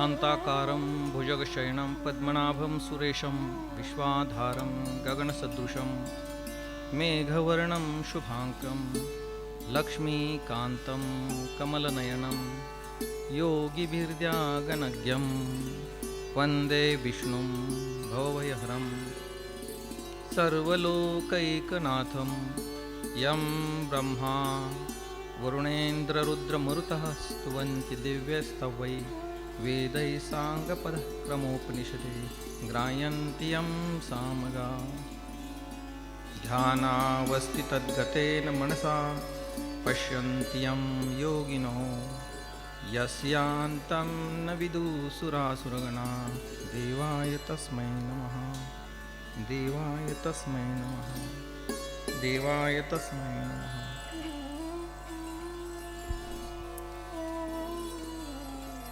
शान्ताकारं भुजगशयनं पद्मनाभं सुरेशं विश्वाधारं गगनसदृशं मेघवर्णं शुभाङ्गं लक्ष्मीकान्तं कमलनयनं योगिभिर्ध्यागनज्ञं वन्दे विष्णुं भवभयहरं सर्वलोकैकनाथं यं ब्रह्मा वरुणेन्द्ररुद्रमरुतः स्तुवन्ति दिव्यस्तवै वेदैः साङ्गपदक्रमोपनिषदे ग्रायन्ति यं सामगा ध्यानावस्थि तद्गतेन मनसा पश्यन्ति यं योगिनो यस्यान्तं न विदुसुरासुरगणा देवाय तस्मै नमः देवाय तस्मै नमः देवाय तस्मै नमः.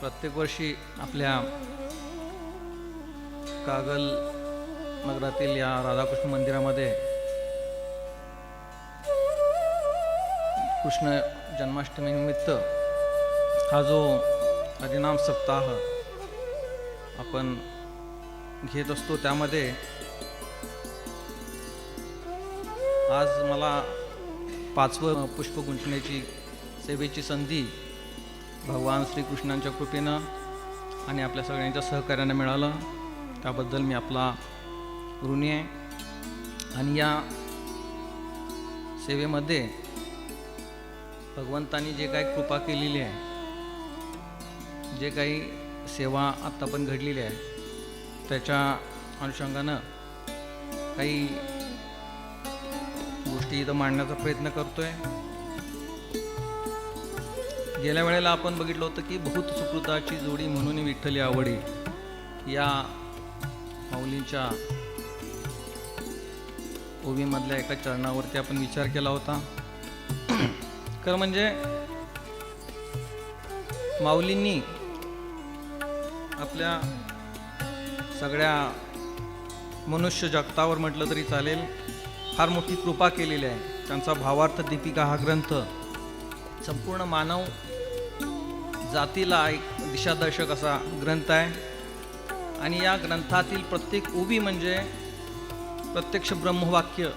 प्रत्येक वर्षी आपल्या कागल नगरातील या राधाकृष्ण मंदिरामध्ये कृष्ण जन्माष्टमीनिमित्त हा जो हरिनाम सप्ताह आपण घेत असतो, त्यामध्ये आज मला 5वं पुष्प गुंतण्याची सेवेची संधी भगवान श्रीकृष्णांच्या कृपेनं आणि आपल्या सगळ्यांच्या सहकार्यानं मिळालं. त्याबद्दल मी आपला ऋणी आहे. आणि या सेवेमध्ये भगवंतांनी जे काही कृपा केलेली आहे, जे काही सेवा आत्ता पण घडलेली आहे, त्याच्या अनुषंगानं काही गोष्टी इथं मांडण्याचा प्रयत्न करतोय. गेल्या वेळेला आपण बघितलं होतं की बहुत सुकृताची जोडी म्हणून विठ्ठली आवडी या माऊलींच्या ओवीमधल्या एका चरणावरती आपण विचार केला होता. खरं म्हणजे माऊलींनी आपल्या सगळ्या मनुष्य जगतावर म्हटलं तरी चालेल फार मोठी कृपा केलेली आहे. त्यांचा भावार्थ दीपिका हा ग्रंथ संपूर्ण मानव जातीला एक दिशादर्शक असा ग्रंथ आहे. आणि या ग्रंथातील प्रत्येक उभी म्हणजे प्रत्यक्ष ब्रह्मवाक्य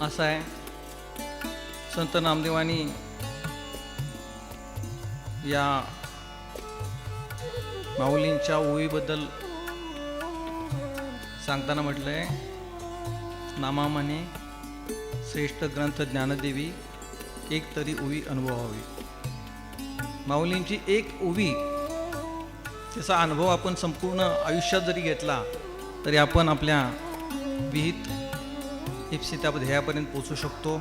असं आहे. संत नामदेवांनी या माऊलींच्या ओवीबद्दल सांगताना म्हटलंय, नामा म्हणे श्रेष्ठ ग्रंथ ज्ञानदेवी एक तरी ओवी अनुभवावी. माऊलींची एक ओवी, त्याचा अनुभव आपण संपूर्ण आयुष्यात जरी घेतला तरी आपण आपल्या विहित इप्सी त्या ध्येयापर्यंत पोचू शकतो.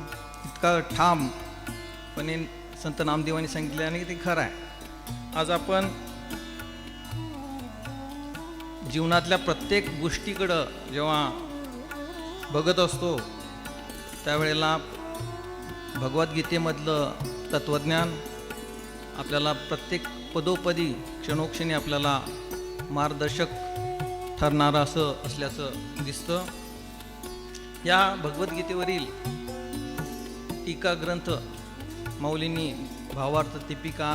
इतका ठामपणे संत नामदेवांनी सांगितले आणि ते खरं आहे. आज आपण जीवनातल्या प्रत्येक गोष्टीकडं जेव्हा बघत असतो त्यावेळेला भगवद्गीतेमधलं तत्त्वज्ञान आपल्याला प्रत्येक पदोपदी क्षणोक्षणी आपल्याला मार्गदर्शक ठरणारं असं असल्याचं दिसतं. या भगवद्गीतेवरील टीका ग्रंथ माऊलींनी भावार्थ दीपिका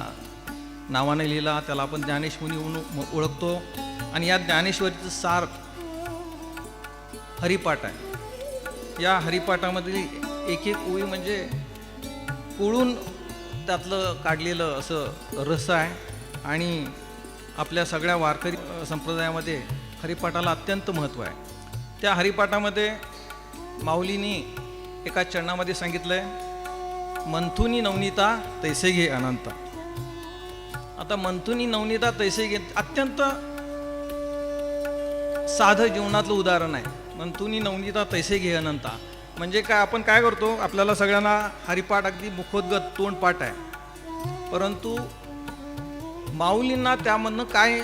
नावाने लिहिला. त्याला आपण ज्ञानेश्वरी म्हणून ओळखतो. आणि या ज्ञानेश्वरीचं सार हरिपाठ आहे. या हरिपाठामधील एक एक ओवी म्हणजे कोळून त्यातलं काढलेलं असं रस आहे. आणि आपल्या सगळ्या वारकरी संप्रदायामध्ये हरिपाठाला अत्यंत महत्त्व आहे. त्या हरिपाठामध्ये माऊलींनी एका चरणामध्ये सांगितलंय, मंथुनी नवनीता तैसे घे अनंता. आता मंथुनी नवनीता तैसे घे अत्यंत साधं जीवनातलं उदाहरण आहे. मंथुनी नवनीता तैसे घे अनंता म्हणजे काय, आपण काय करतो, आपल्याला सगळ्यांना हरिपाठ अगदी मुखोद्गत तोंडपाठ आहे, परंतु माऊलींना त्यामधनं काय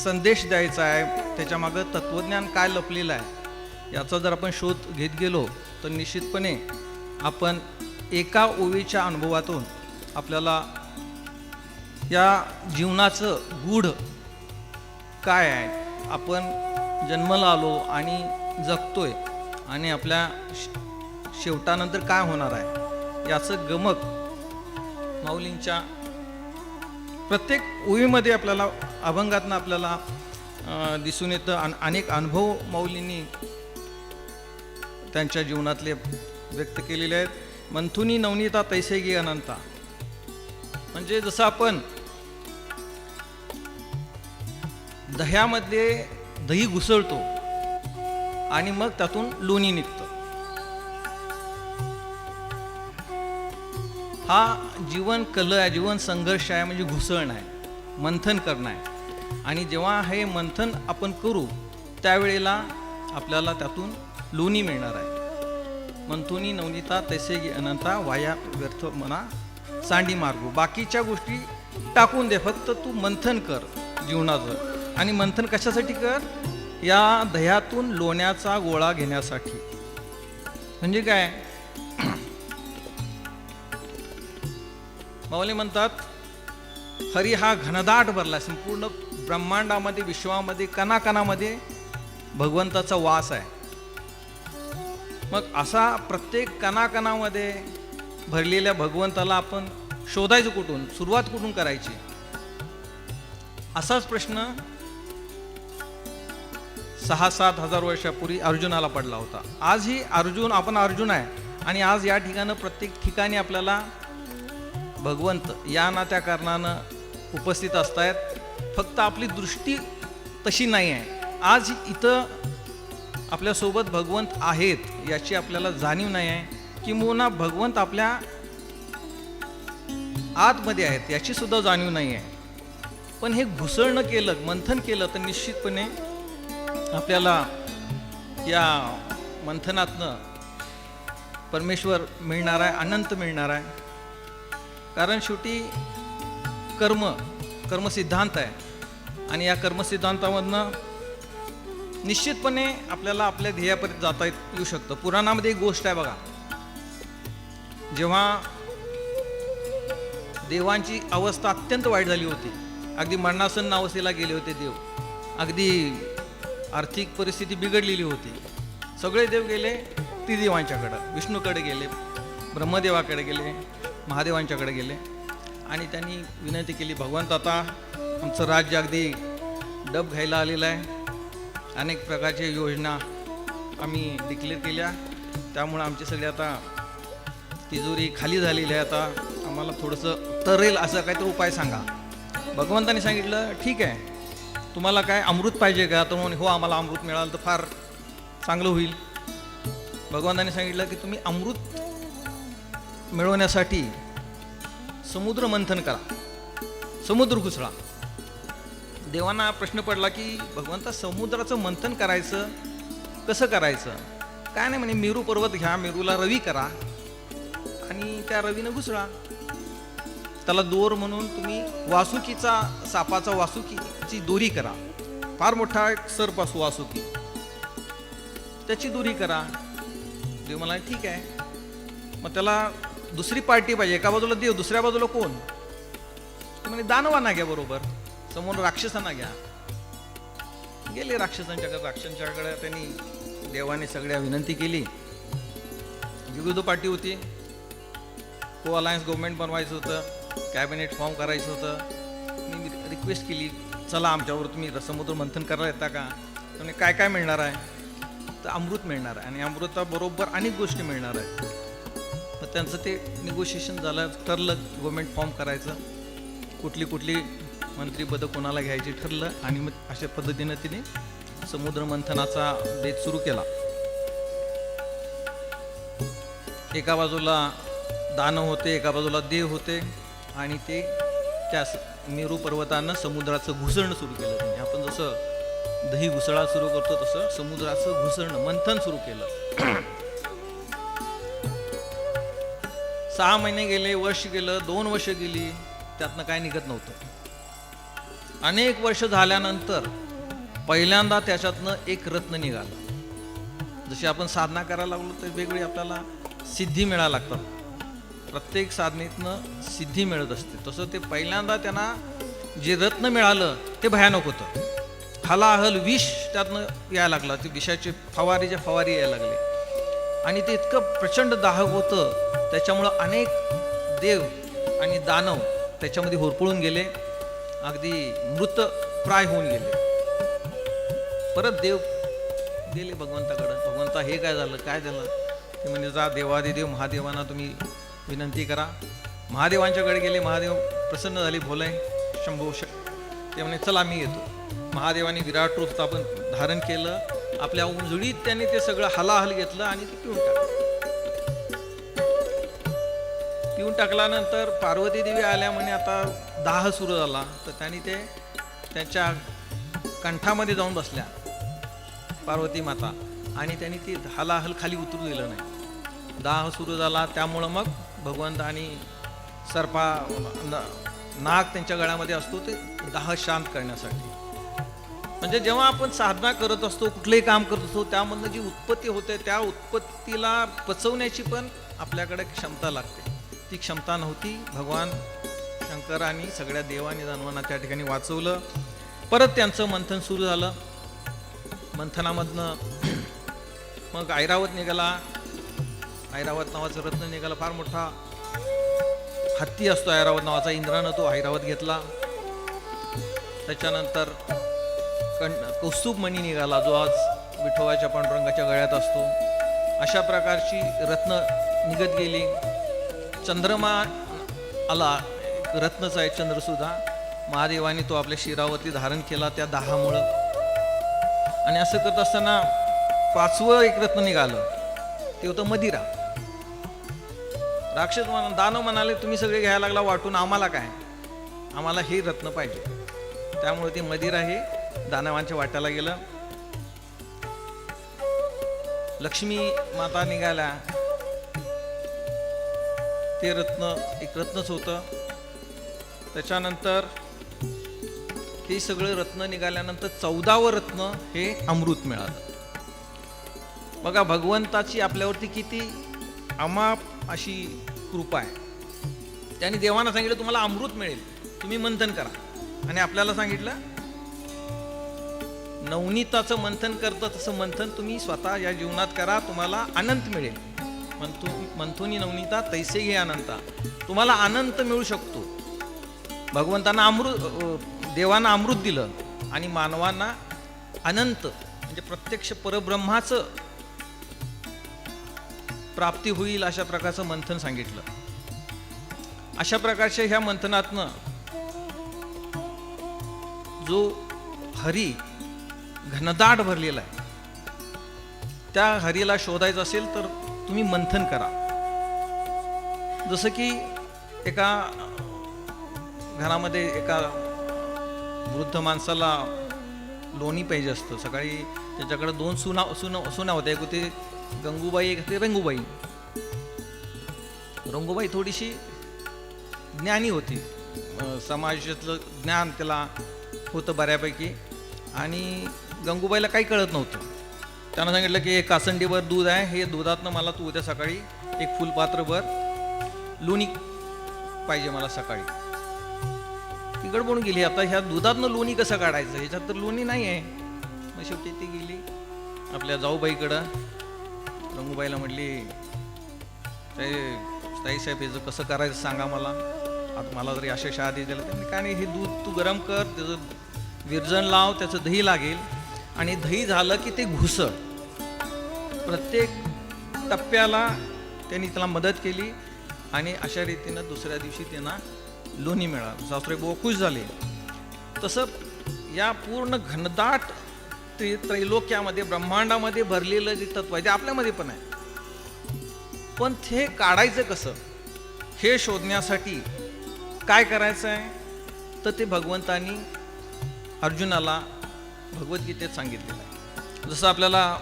संदेश द्यायचा आहे, त्याच्यामागं तत्त्वज्ञान काय लपलेलं आहे, याचा जर आपण शोध घेत गेलो तर निश्चितपणे आपण एका ओवीच्या अनुभवातून आपल्याला या जीवनाचं गूढ काय आहे, आपण जन्माला आलो आणि जगतोय आणि आपल्या शेवटानंतर काय होणार आहे, याचं गमक माऊलींच्या प्रत्येक ओळीमध्ये आपल्याला अभंगातनं आपल्याला दिसून येतं. अनेक अनुभव माऊलींनी त्यांच्या जीवनातले व्यक्त केलेले आहेत. मंथुनी नवनीता तैसे गी अनंता, म्हणजे जसं आपण दह्यामध्ये दही घुसळतो आणि मग त्यातून लोणी निघतं. हा जीवन कल आहे, जीवन संघर्ष आहे, म्हणजे घुसळण आहे, मंथन करणं आहे. आणि जेव्हा हे मंथन आपण करू त्यावेळेला आपल्याला त्यातून लोणी मिळणार आहे. मंथुनी नवनीता तैसे गी अनंता, वाया व्यर्थ मना सांडी मार्गू. बाकीच्या गोष्टी टाकून दे, फक्त तू मंथन कर जीवनाचं. आणि मंथन कशासाठी कर? या दह्यातून लोण्याचा गोळा घेण्यासाठी. म्हणजे काय? माऊली म्हणतात, हरी हा घनदाट भरला, संपूर्ण ब्रह्मांडामध्ये, विश्वामध्ये, कणाकणामध्ये भगवंताचा वास आहे. मग असा प्रत्येक कणाकणामध्ये भरलेल्या भगवंताला आपण शोधायचं कुठून, सुरुवात कुठून करायची? असाच प्रश्न 6-7 हजार वर्षापूर्वी अर्जुनाला पडला होता. आजही आपण अर्जुन आहे, आणि आज या ठिकाणी प्रत्येक ठिकाणी आपल्याला भगवंत या ना त्या कारणानं उपस्थित असतायत. फक्त आपली दृष्टी तशी नाही आहे. आज इथं आपल्यासोबत भगवंत आहेत याची आपल्याला जाणीव नाही आहे, किंबहुना भगवंत आपल्या आतमध्ये आहेत याची सुद्धा जाणीव नाही आहे. पण हे घुसळणं केलं, मंथन केलं तर निश्चितपणे आपल्याला या मंथनातनं परमेश्वर मिळणार आहे, अनंत मिळणार आहे. कारण शेवटी कर्म सिद्धांत आहे, आणि या कर्मसिद्धांतामधनं निश्चितपणे आपल्याला आपल्या ध्येयापर्यंत जाता येऊ शकतं. पुराणामध्ये एक गोष्ट आहे बघा, जेव्हा देवांची अवस्था अत्यंत वाईट झाली होती, अगदी मरणासन्न अवस्थेला गेले होते देव, अगदी आर्थिक परिस्थिती बिघडलेली होती. सगळे देव गेले त्रिदेवांच्याकडं, विष्णूकडे गेले, ब्रह्मदेवाकडे गेले, महादेवांच्याकडे गेले, आणि त्यांनी विनंती केली, भगवंत आता आमचं राज्य अगदी डब घ्यायला आलेलं आहे, अनेक प्रकारच्या योजना आम्ही डिक्लेअर केल्या, त्यामुळं आमची सगळी आता तिजोरी खाली झालेली आहे, आता आम्हाला थोडंसं तरेल असं काहीतरी उपाय सांगा. भगवंताने सांगितलं, ठीक आहे, तुम्हाला काय अमृत पाहिजे का? तर म्हणून हो, आम्हाला अमृत मिळालं तर फार चांगलं होईल. भगवंताने सांगितलं की तुम्ही अमृत मिळवण्यासाठी समुद्र मंथन करा, समुद्र घुसळा. देवांना प्रश्न पडला की भगवंता, समुद्राचं मंथन करायचं कसं करायचं? काय नाही म्हणे, मेरू पर्वत घ्या, मेरूला रवी करा आणि त्या रवीनं घुसळा. त्याला दोर म्हणून तुम्ही वासुकीचा, सापाचा वासुकीची दोरी करा, फार मोठा एक सर्प असो वासुकी, त्याची दोरी करा. देव मला ठीक आहे, मग त्याला दुसरी पार्टी पाहिजे, एका बाजूला देव, दुसऱ्या बाजूला कोण? म्हणजे दानवांना घ्या, बरोबर समोर राक्षसांना घ्या. गेले राक्षसांच्याकडे त्यांनी, देवाने सगळ्या विनंती केली. विविध पार्टी होती, को अलायन्स गव्हर्नमेंट बनवायचं होतं, कॅबिनेट फॉर्म करायचं होतं. मी रिक्वेस्ट केली, चला आमच्यावर तुम्ही समुद्र मंथन करायला येता का? त्यामुळे काय काय मिळणार आहे? तर अमृत मिळणार आहे, आणि अमृताबरोबर अनेक गोष्टी मिळणार आहेत. मग त्यांचं ते निगोशिएशन झालं, ठरलं गव्हर्नमेंट फॉर्म करायचं, कुठली मंत्रीपदं कोणाला घ्यायची ठरलं, आणि मग अशा पद्धतीनं तिने समुद्र मंथनाचा बेत सुरू केला. एका बाजूला दानव होते, एका बाजूला देव होते, आणि ते त्या मेरू पर्वतानं समुद्राचं घुसळणं सुरू केलं. त्यांनी आपण जसं दही घुसळा सुरू करतो तसं समुद्राचं घुसळणं, मंथन सुरू केलं. 6 महिने गेले, वर्ष गेलं, 2 वर्ष गेली, त्यातनं काय निघत नव्हतं. अनेक वर्ष झाल्यानंतर पहिल्यांदा त्याच्यातनं एक रत्न निघालं. जशी आपण साधना करायला लागलो तर वेगवेगळी आपल्याला सिद्धी मिळायला लागतात, प्रत्येक साधनेतनं सिद्धी मिळत असते. तसं ते पहिल्यांदा त्यांना जे रत्न मिळालं ते भयानक होतं. हलाहल विष त्यातनं यायला लागला, ते विषाचे फवारी यायला लागले, आणि ते इतकं प्रचंड दाहक होतं, त्याच्यामुळं अनेक देव आणि दानव त्याच्यामध्ये होरपळून गेले. अगदी मृत प्राय होऊन गेले. परत देव गेले भगवंताकडं, भगवंता हे काय झालं, काय झालं? ते म्हणजे जा देवादिदेव महादेवांना तुम्ही विनंती करा. महादेवांच्याकडे गेले. महादेव प्रसन्न झाले, बोलाय शंभो ते म्हणे चला मी येतो. महादेवाने विराट रूप आपण धारण केलं. आपल्या उंजळीत त्यांनी ते सगळं हलाहल घेतलं आणि ते पिऊन टाकलं. पिऊन टाकल्यानंतर पार्वती देवी आल्या. म्हणे आता दाह सुरू झाला. तर त्यांनी ते त्यांच्या कंठामध्ये जाऊन बसल्या पार्वती माता, आणि त्यांनी ती हलाहल खाली उतरू दिलं नाही. दाह सुरू झाला. त्यामुळं मग भगवंत आणि सर्पा नाग त्यांच्या गळ्यामध्ये असतो, ते दाह शांत करण्यासाठी. म्हणजे जेव्हा आपण साधना करत असतो, कुठलंही काम करत असतो, त्यामधनं जी उत्पत्ती होते त्या उत्पत्तीला पचवण्याची पण आपल्याकडे क्षमता लागते. ती क्षमता नव्हती. भगवान शंकरांनी सगळ्या देवानी दानवांना त्या ठिकाणी वाचवलं. परत त्यांचं मंथन सुरू झालं. मंथनामधनं मग ऐरावत निघाला. ऐरावत नावाचं रत्न निघाला. फार मोठा हत्ती असतो ऐरावत नावाचा. इंद्रानं तो ऐरावत घेतला. त्याच्यानंतर कौस्तुभ मणी निघाला, जो आज विठोबाच्या पांडुरंगाच्या गळ्यात असतो. अशा प्रकारची रत्न निघत गेली. चंद्रमा आला, रत्नच आहे चंद्रसुद्धा. महादेवाने तो आपल्या शिरावरती धारण केला त्या दाहामुळं. आणि असं करत असताना 5वं एक रत्न निघालं. ते होतं मदिरा. राक्षस दानव म्हणाले तुम्ही सगळे घ्यायला लागला वाटून, आम्हाला काय, आम्हाला हे रत्न पाहिजे. त्यामुळे ते मदिरा हे दानवांच्या वाट्याला गेलं. लक्ष्मी माता निघाल्या. ते रत्न एक रत्नच होतं. त्याच्यानंतर हे सगळं रत्न निघाल्यानंतर 14वं रत्न हे अमृत मिळालं. बघा भगवंताची आपल्यावरती किती अमाप अशी कृपा आहे. त्यांनी देवांना सांगितलं तुम्हाला अमृत मिळेल, तुम्ही मंथन करा. आणि आपल्याला सांगितलं नवनीताचं मंथन करतं तसं मंथन तुम्ही स्वतः या जीवनात करा, तुम्हाला अनंत मिळेल. मंथुनी नवनीता तैसे घे अनंता. तुम्हाला अनंत मिळू शकतो. भगवंतांना देवांना अमृत दिलं आणि मानवांना अनंत म्हणजे प्रत्यक्ष परब्रह्माचं प्राप्ती होईल अशा प्रकारचं मंथन सांगितलं. अशा प्रकारच्या ह्या मंथनातनं जो हरी घनदाट भरलेला आहे, त्या हरीला शोधायचं असेल तर तुम्ही मंथन करा. जसं की एका घरामध्ये एका वृद्ध माणसाला लोणी पाहिजे असतं. सकाळी त्याच्याकडे 2 सुना होत्या. एक होती गंगूबाई, एक होती रंगूबाई. रंगूबाई थोडीशी ज्ञानी होती, समाजातलं ज्ञान त्याला होतं बऱ्यापैकी. आणि गंगूबाईला काही कळत नव्हतं. त्यानं सांगितलं की एक कासंडीभर दूध आहे, हे दुधातनं मला तू उद्या सकाळी एक फुलपात्रभर लोणी पाहिजे मला सकाळी. ती गडबडून गेली. आता ह्या दुधातनं लोणी कसं काढायचं, ह्याच्यात तर लोणी नाही आहे. मग शेवटी ती गेली आपल्या जाऊबाईकडं. रंगूबाईला म्हटली ताईसाहेब याचं कसं करायचं सांगा मला, आता मला जरी अशा शहा दिल्या. त्यांनी काय नाही, हे दूध तू गरम कर, त्याचं विरजण लाव, त्याचं दही लागेल आणि दही झालं की ते घुसळ. प्रत्येक टप्प्याला त्यांनी त्याला मदत केली आणि अशा रीतीनं दुसऱ्या दिवशी त्यांना लोणी मिळालं. सासरे बुवा खुश झाले. तसं या पूर्ण घनदाट त्रैलोक्यामध्ये ब्रह्मांडामध्ये भरलेलं जे तत्व आहे ते आपल्यामध्ये पण आहे. पण ते काढायचं कसं हे शोधण्यासाठी काय करायचं आहे, तर ते भगवंतानी अर्जुनाला भगवद्गीतेत सांगितलेलं आहे. जसं आपल्याला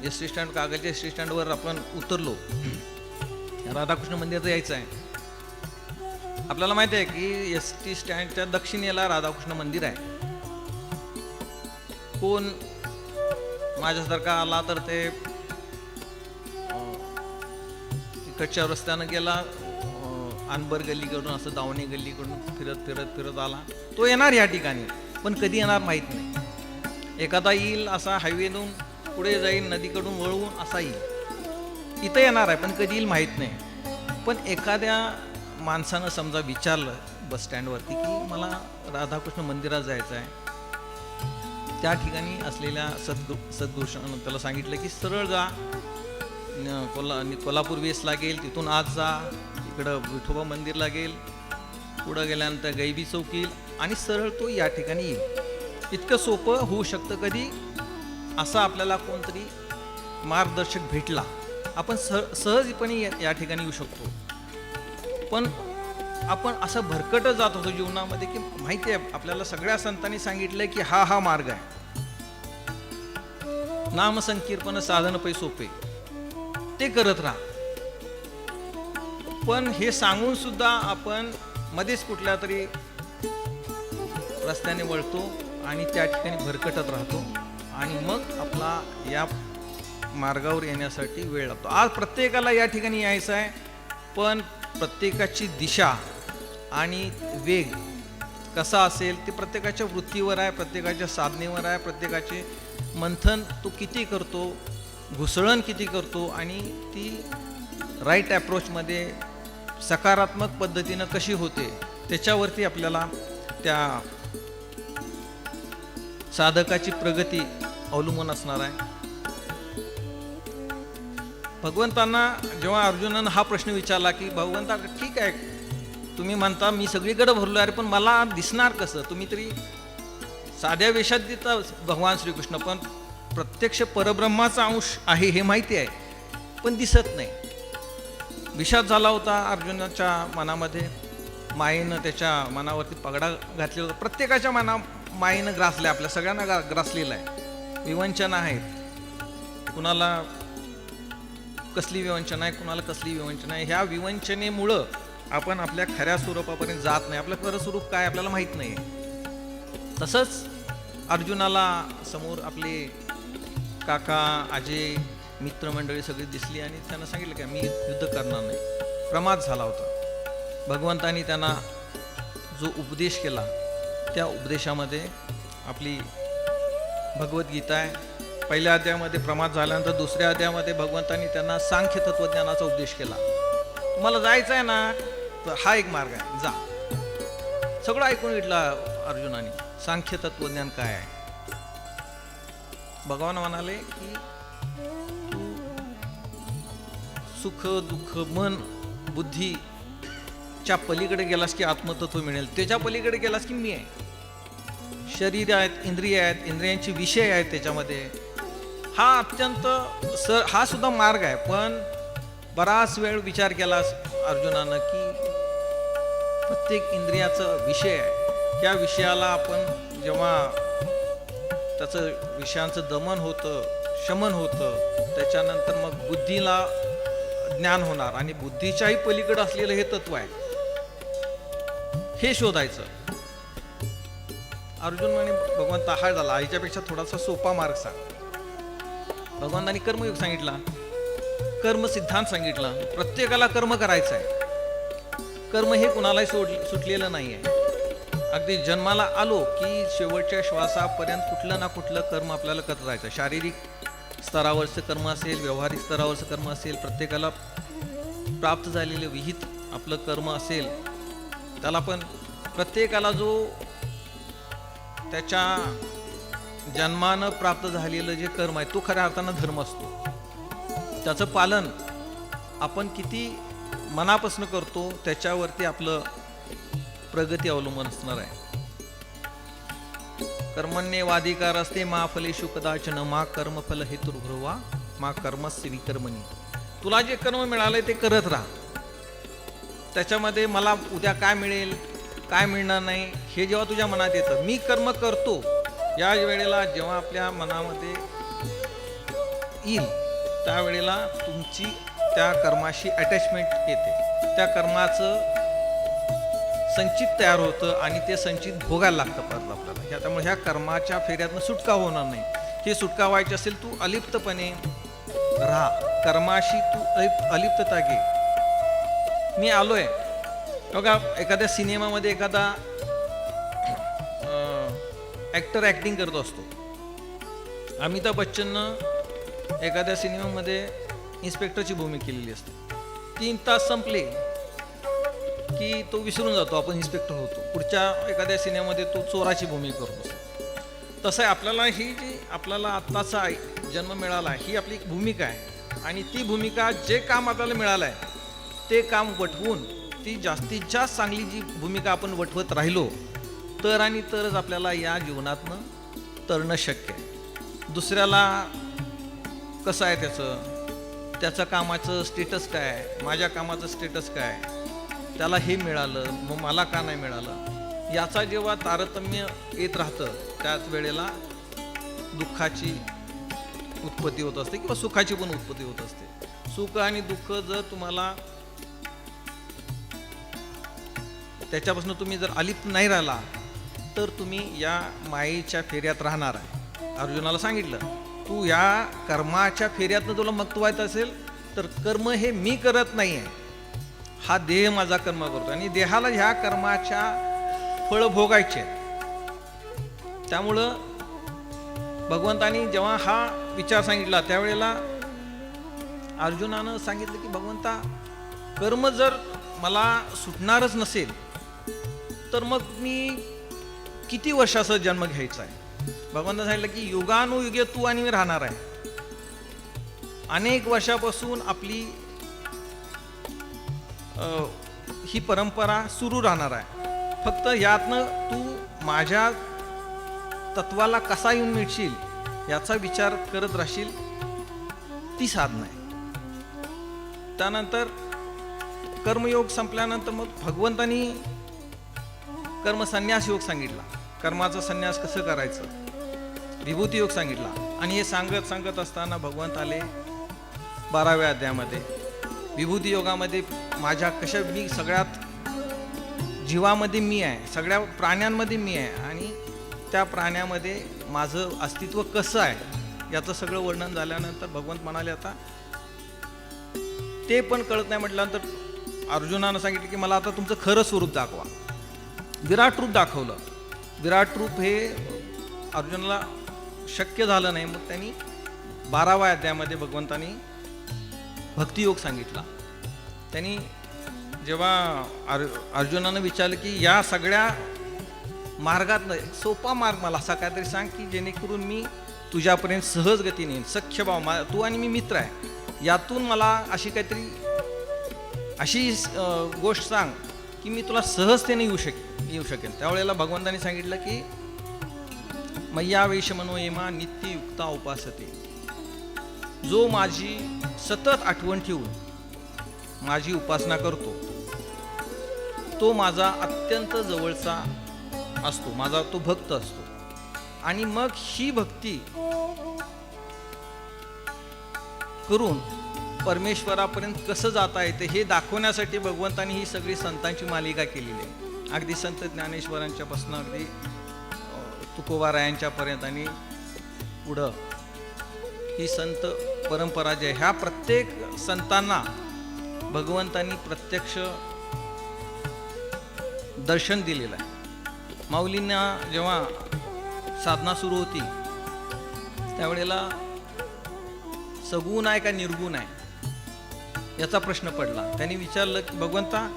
एस टी स्टँड, कागलच्या एस टी स्टँडवर आपण उतरलो, राधाकृष्ण मंदिरात यायचं आहे. आपल्याला माहिती आहे की एस टी स्टँडच्या दक्षिणेला राधाकृष्ण मंदिर आहे. कोण माझ्यासारखा आला तर ते इकडच्या रस्त्यानं गेला, अनबर गल्लीकडून असं दावणी गल्लीकडून फिरत फिरत फिरत आला, तो येणार या ठिकाणी, पण कधी येणार माहीत नाही. एखादा येईल असा हायवेतून पुढे जाईल, नदीकडून वळवून असा येईल, इथं येणार आहे पण कधी येईल माहीत नाही. पण एखाद्या माणसानं समजा विचारलं, बस स्टँडवरती की मला राधाकृष्ण मंदिरात जायचं आहे. त्या ठिकाणी असलेल्या सद्गुरुशानं त्याला सांगितलं की सरळ जा, कोल्हापूर वेसला गेल, तिथून आज जा, इकडं विठोबा मंदिरला गेल, पुढं गेल्यानंतर गैबी चौक येईल आणि सरळ तो या ठिकाणी येईल. इतकं सोपं होऊ शकतं. कधी असा आपल्याला कोणतरी मार्गदर्शक भेटला, आपण सहजपणे या ठिकाणी येऊ शकतो. पण आपण असं भरकट जात होतो जीवनामध्ये की माहिती आहे आपल्याला सगळ्या संतांनी सांगितलंय की हा मार्ग आहे. नाम संकीर्तन साधन पै सोपे, ते करत राहा. पण हे सांगून सुद्धा आपण मध्येच कुठल्या तरी रस्त्याने वळतो आणि त्या ठिकाणी भरकटत राहतो आणि मग आपला या मार्गावर येण्यासाठी वेळ लागतो. आज प्रत्येकाला या ठिकाणी यायचं आहे, पण प्रत्येकाची दिशा आणि वेग कसा असेल ते प्रत्येकाच्या वृत्तीवर आहे, प्रत्येकाच्या साधनेवर आहे, प्रत्येकाचे मंथन तो किती करतो, घुसळण किती करतो आणि ती राईट अप्रोचमध्ये सकारात्मक पद्धतीनं कशी होते त्याच्यावरती आपल्याला त्या साधकाची प्रगती अवलंबून असणार आहे. भगवंतांना जेव्हा अर्जुनानं हा प्रश्न विचारला की भगवंता ठीक आहे, तुम्ही म्हणता मी सगळीकडे भरलो आहे, पण मला दिसणार कसं? तुम्ही तरी साध्या वेशात देता भगवान श्रीकृष्ण, पण प्रत्यक्ष परब्रह्माचा अंश आहे हे माहिती आहे, पण दिसत नाही. विषाद झाला होता अर्जुनाच्या मनामध्ये, मायेनं त्याच्या मनावरती पगडा घातलेला होता. प्रत्येकाच्या मायेनं ग्रासल्या, आपल्या सगळ्यांना ग्रासलेला आहे. विवंचना आहेत, कुणाला कसली विवंचना आहे, कुणाला कसली विवंचना आहे. ह्या विवंचनेमुळं आपण आपल्या खऱ्या स्वरूपापर्यंत जात नाही. आपलं खरं स्वरूप काय आपल्याला माहीत नाही. तसंच अर्जुनाला समोर आपले काका, आजे, मित्रमंडळी सगळी दिसली आणि त्यांना सांगितलं की मी युद्ध करणार नाही. प्रमाद झाला होता. भगवंतांनी त्यांना जो उपदेश केला त्या उपदेशामध्ये आपली भगवद्गीता आहे. पहिल्या अध्यायामध्ये प्रमाद झाल्यानंतर दुसऱ्या अध्यायामध्ये भगवंतांनी त्यांना सांख्य तत्वज्ञानाचा उपदेश केला. तुम्हाला जायचं आहे ना, तर हा एक मार्ग आहे, जा. सगळं ऐकून घेतलं अर्जुनाने. सांख्य तत्वज्ञान काय आहे? भगवान म्हणाले की तू सुख दुःख मन बुद्धीच्या पलीकडे गेलास की आत्मतत्व मिळेल, त्याच्या पलीकडे गेलास की मी आहे. शरीर आहेत, इंद्रिय आहेत, इंद्रियांचे विषय आहेत त्याच्यामध्ये. हा अत्यंत हा सुद्धा मार्ग आहे. पण बराच वेळ विचार केला अर्जुनानं की प्रत्येक इंद्रियाचा विषय आहे, त्या विषयाला आपण जेव्हा त्याचं विषयांचं दमन होतं, शमन होतं, त्याच्यानंतर मग बुद्धीला ज्ञान होणार आणि बुद्धीच्याही पलीकडे असलेलं हे तत्व आहे, हे शोधायचं. अर्जुन म्हणे भगवंता हा झाला, आईच्यापेक्षा थोडासा सोपा मार्ग सांग. भगवंतांनी कर्मयोग सांगितला, कर्म सिद्धांत सांगितला. प्रत्येकाला कर्म करायचं आहे. कर्म हे कुणालाही सुटलेलं नाही आहे. अगदी जन्माला आलो की शेवटच्या श्वासापर्यंत कुठलं ना कुठलं कर्म आपल्याला करत राहायचं. शारीरिक स्तरावरचं कर्म असेल, व्यावहारिक स्तरावरचं कर्म असेल, प्रत्येकाला प्राप्त झालेलं विहित आपलं कर्म असेल, त्याला पण प्रत्येकाला जो त्याच्या जन्मानं प्राप्त झालेलं जे कर्म आहे तो खऱ्या अर्थानं धर्म असतो. त्याचं पालन आपण किती मनापासून करतो त्याच्यावरती आपलं प्रगती अवलंबून असणार आहे. कर्मण्येवाधिकार असते मा फलेषु कदाचन मा कर्मफल हेतुर्भ्रुवा मा कर्मस्य विकर्मणी. तुला जे कर्म मिळालंय ते करत राहा. त्याच्यामध्ये मला उद्या काय मिळेल काय मिळणार नाही हे जेव्हा तुझ्या मनात येतं, मी कर्म करतो या वेळेला जेव्हा आपल्या मनामध्ये येईल त्यावेळेला तुमची त्या कर्माशी अटॅचमेंट येते. त्या कर्माचं संचित तयार होतं आणि ते संचित भोगायला लागतं परत आपल्याला. त्यामुळे ह्या कर्माच्या फेऱ्यातनं सुटका होणार नाही. हे सुटका व्हायची असेल तू अलिप्तपणे राहा, कर्माशी तू अलिप्तता घे. मी आलोय बघा, एखाद्या सिनेमामध्ये एखादा ॲक्टर ॲक्टिंग करत असतो. अमिताभ बच्चननं एखाद्या सिनेमामध्ये इन्स्पेक्टरची भूमिका केलेली असते. 3 तास संपले की तो विसरून जातो, आपण इन्स्पेक्टर होतो. पुढच्या एखाद्या सिनेमामध्ये तो चोराची भूमिका करतो. तसं आहे, आपल्याला ही जी आपल्याला आत्ताचा जन्म मिळाला ही आपली एक भूमिका आहे, आणि ती भूमिका जे काम आपल्याला मिळालं आहे ते काम वठवून ती जास्तीत जास्त चांगली जी भूमिका आपण वठवत राहिलो तर आणि तरच आपल्याला या जीवनातनं तरणं शक्य आहे. दुसऱ्याला कसं आहे त्याचं कामाचं स्टेटस काय आहे, माझ्या कामाचं स्टेटस काय आहे, त्याला हे मिळालं मग मला का नाही मिळालं, याचा जेव्हा तारतम्य येत राहतं त्याच वेळेला दुःखाची उत्पत्ती होत असते किंवा सुखाची पण उत्पत्ती होत असते. सुख आणि दुःख जर तुम्हाला त्याच्यापासून तुम्ही जर अलिप्त नाही राहिला तर तुम्ही या मायेच्या फेऱ्यात राहणार आहे. अर्जुनाला सांगितलं, तू या कर्माच्या फेऱ्यातनं तुला मुक्त व्हायचं असेल तर कर्म हे मी करत नाही आहे, हा देह माझा कर्म करतो आणि देहाला ह्या कर्माच्या फळ भोगायचे. त्यामुळं भगवंतानी जेव्हा हा विचार सांगितला त्यावेळेला अर्जुनानं सांगितलं की भगवंता, कर्म जर मला सुटणारच नसेल तर मग मी किती वर्षाचा जन्म घ्यायचा आहे. भगवंतानं सांगितलं की युगानुयुगे तू आणि मी राहणार आहे. अनेक वर्षापासून आपली ही परंपरा सुरू राहणार आहे. फक्त यातनं तू माझ्या तत्वाला कसा येऊन मिळशील याचा विचार करत राहशील, ती साधना आहे. त्यानंतर कर्मयोग संपल्यानंतर मग भगवंतानी कर्मसन्यास योग सांगितला, कर्माचा संन्यास कसं करायचं, विभूती योग सांगितला. आणि हे सांगत असताना भगवंत आले 12व्या अध्यायामध्ये. विभूती योगामध्ये माझ्या कशा मी सगळ्यात जीवामध्ये मी आहे, सगळ्या प्राण्यांमध्ये मी आहे, आणि त्या प्राण्यामध्ये माझं अस्तित्व कसं आहे याचं सगळं वर्णन झाल्यानंतर भगवंत म्हणाले, आता ते पण कळत नाही म्हटल्यानंतर अर्जुनानं सांगितलं की मला आता तुमचं खरं स्वरूप दाखवा. विराट रूप दाखवलं. विराट रूप हे अर्जुनाला शक्य झालं नाही. मग त्यांनी 12व्या अध्यायामध्ये भगवंतानी भक्तियोग सांगितला. त्यांनी जेव्हा अर्जुनानं विचारलं की या सगळ्या मार्गातनं एक सोपा मार्ग मला असा काहीतरी सांग की जेणेकरून मी तुझ्यापर्यंत सहज गतीने येईन. सख्य भाव, तू आणि मी मित्र आहे, यातून मला अशी काहीतरी अशी गोष्ट सांग की मी तुला सहजतेने येऊ शकेन. त्यावेळेला भगवंतांनी सांगितलं की मय्या वैषमनो येमा नित्ययुक्ता उपासते. जो माझी सतत आठवण ठेवून माझी उपासना करतो तो माझा अत्यंत जवळचा असतो, माझा तो भक्त असतो. आणि मग ही भक्ती करून परमेश्वरापर्यंत कसं जाता येते हे दाखवण्यासाठी भगवंतांनी ही सगळी संतांची मालिका केलेली आहे. अगदी संत ज्ञानेश्वरांच्या पासून अगदी तुकोबारायांच्या पर्यंत आणि पुढं ही संत परंपरा जी आहे, ह्या प्रत्येक संतांना भगवंतांनी प्रत्यक्ष दर्शन दिलेलं आहे. माऊलींना जेव्हा साधना सुरू होती त्यावेळेला सगुण आहे का निर्गुण आहे याचा प्रश्न पडला. त्यांनी विचारलं की भगवंता,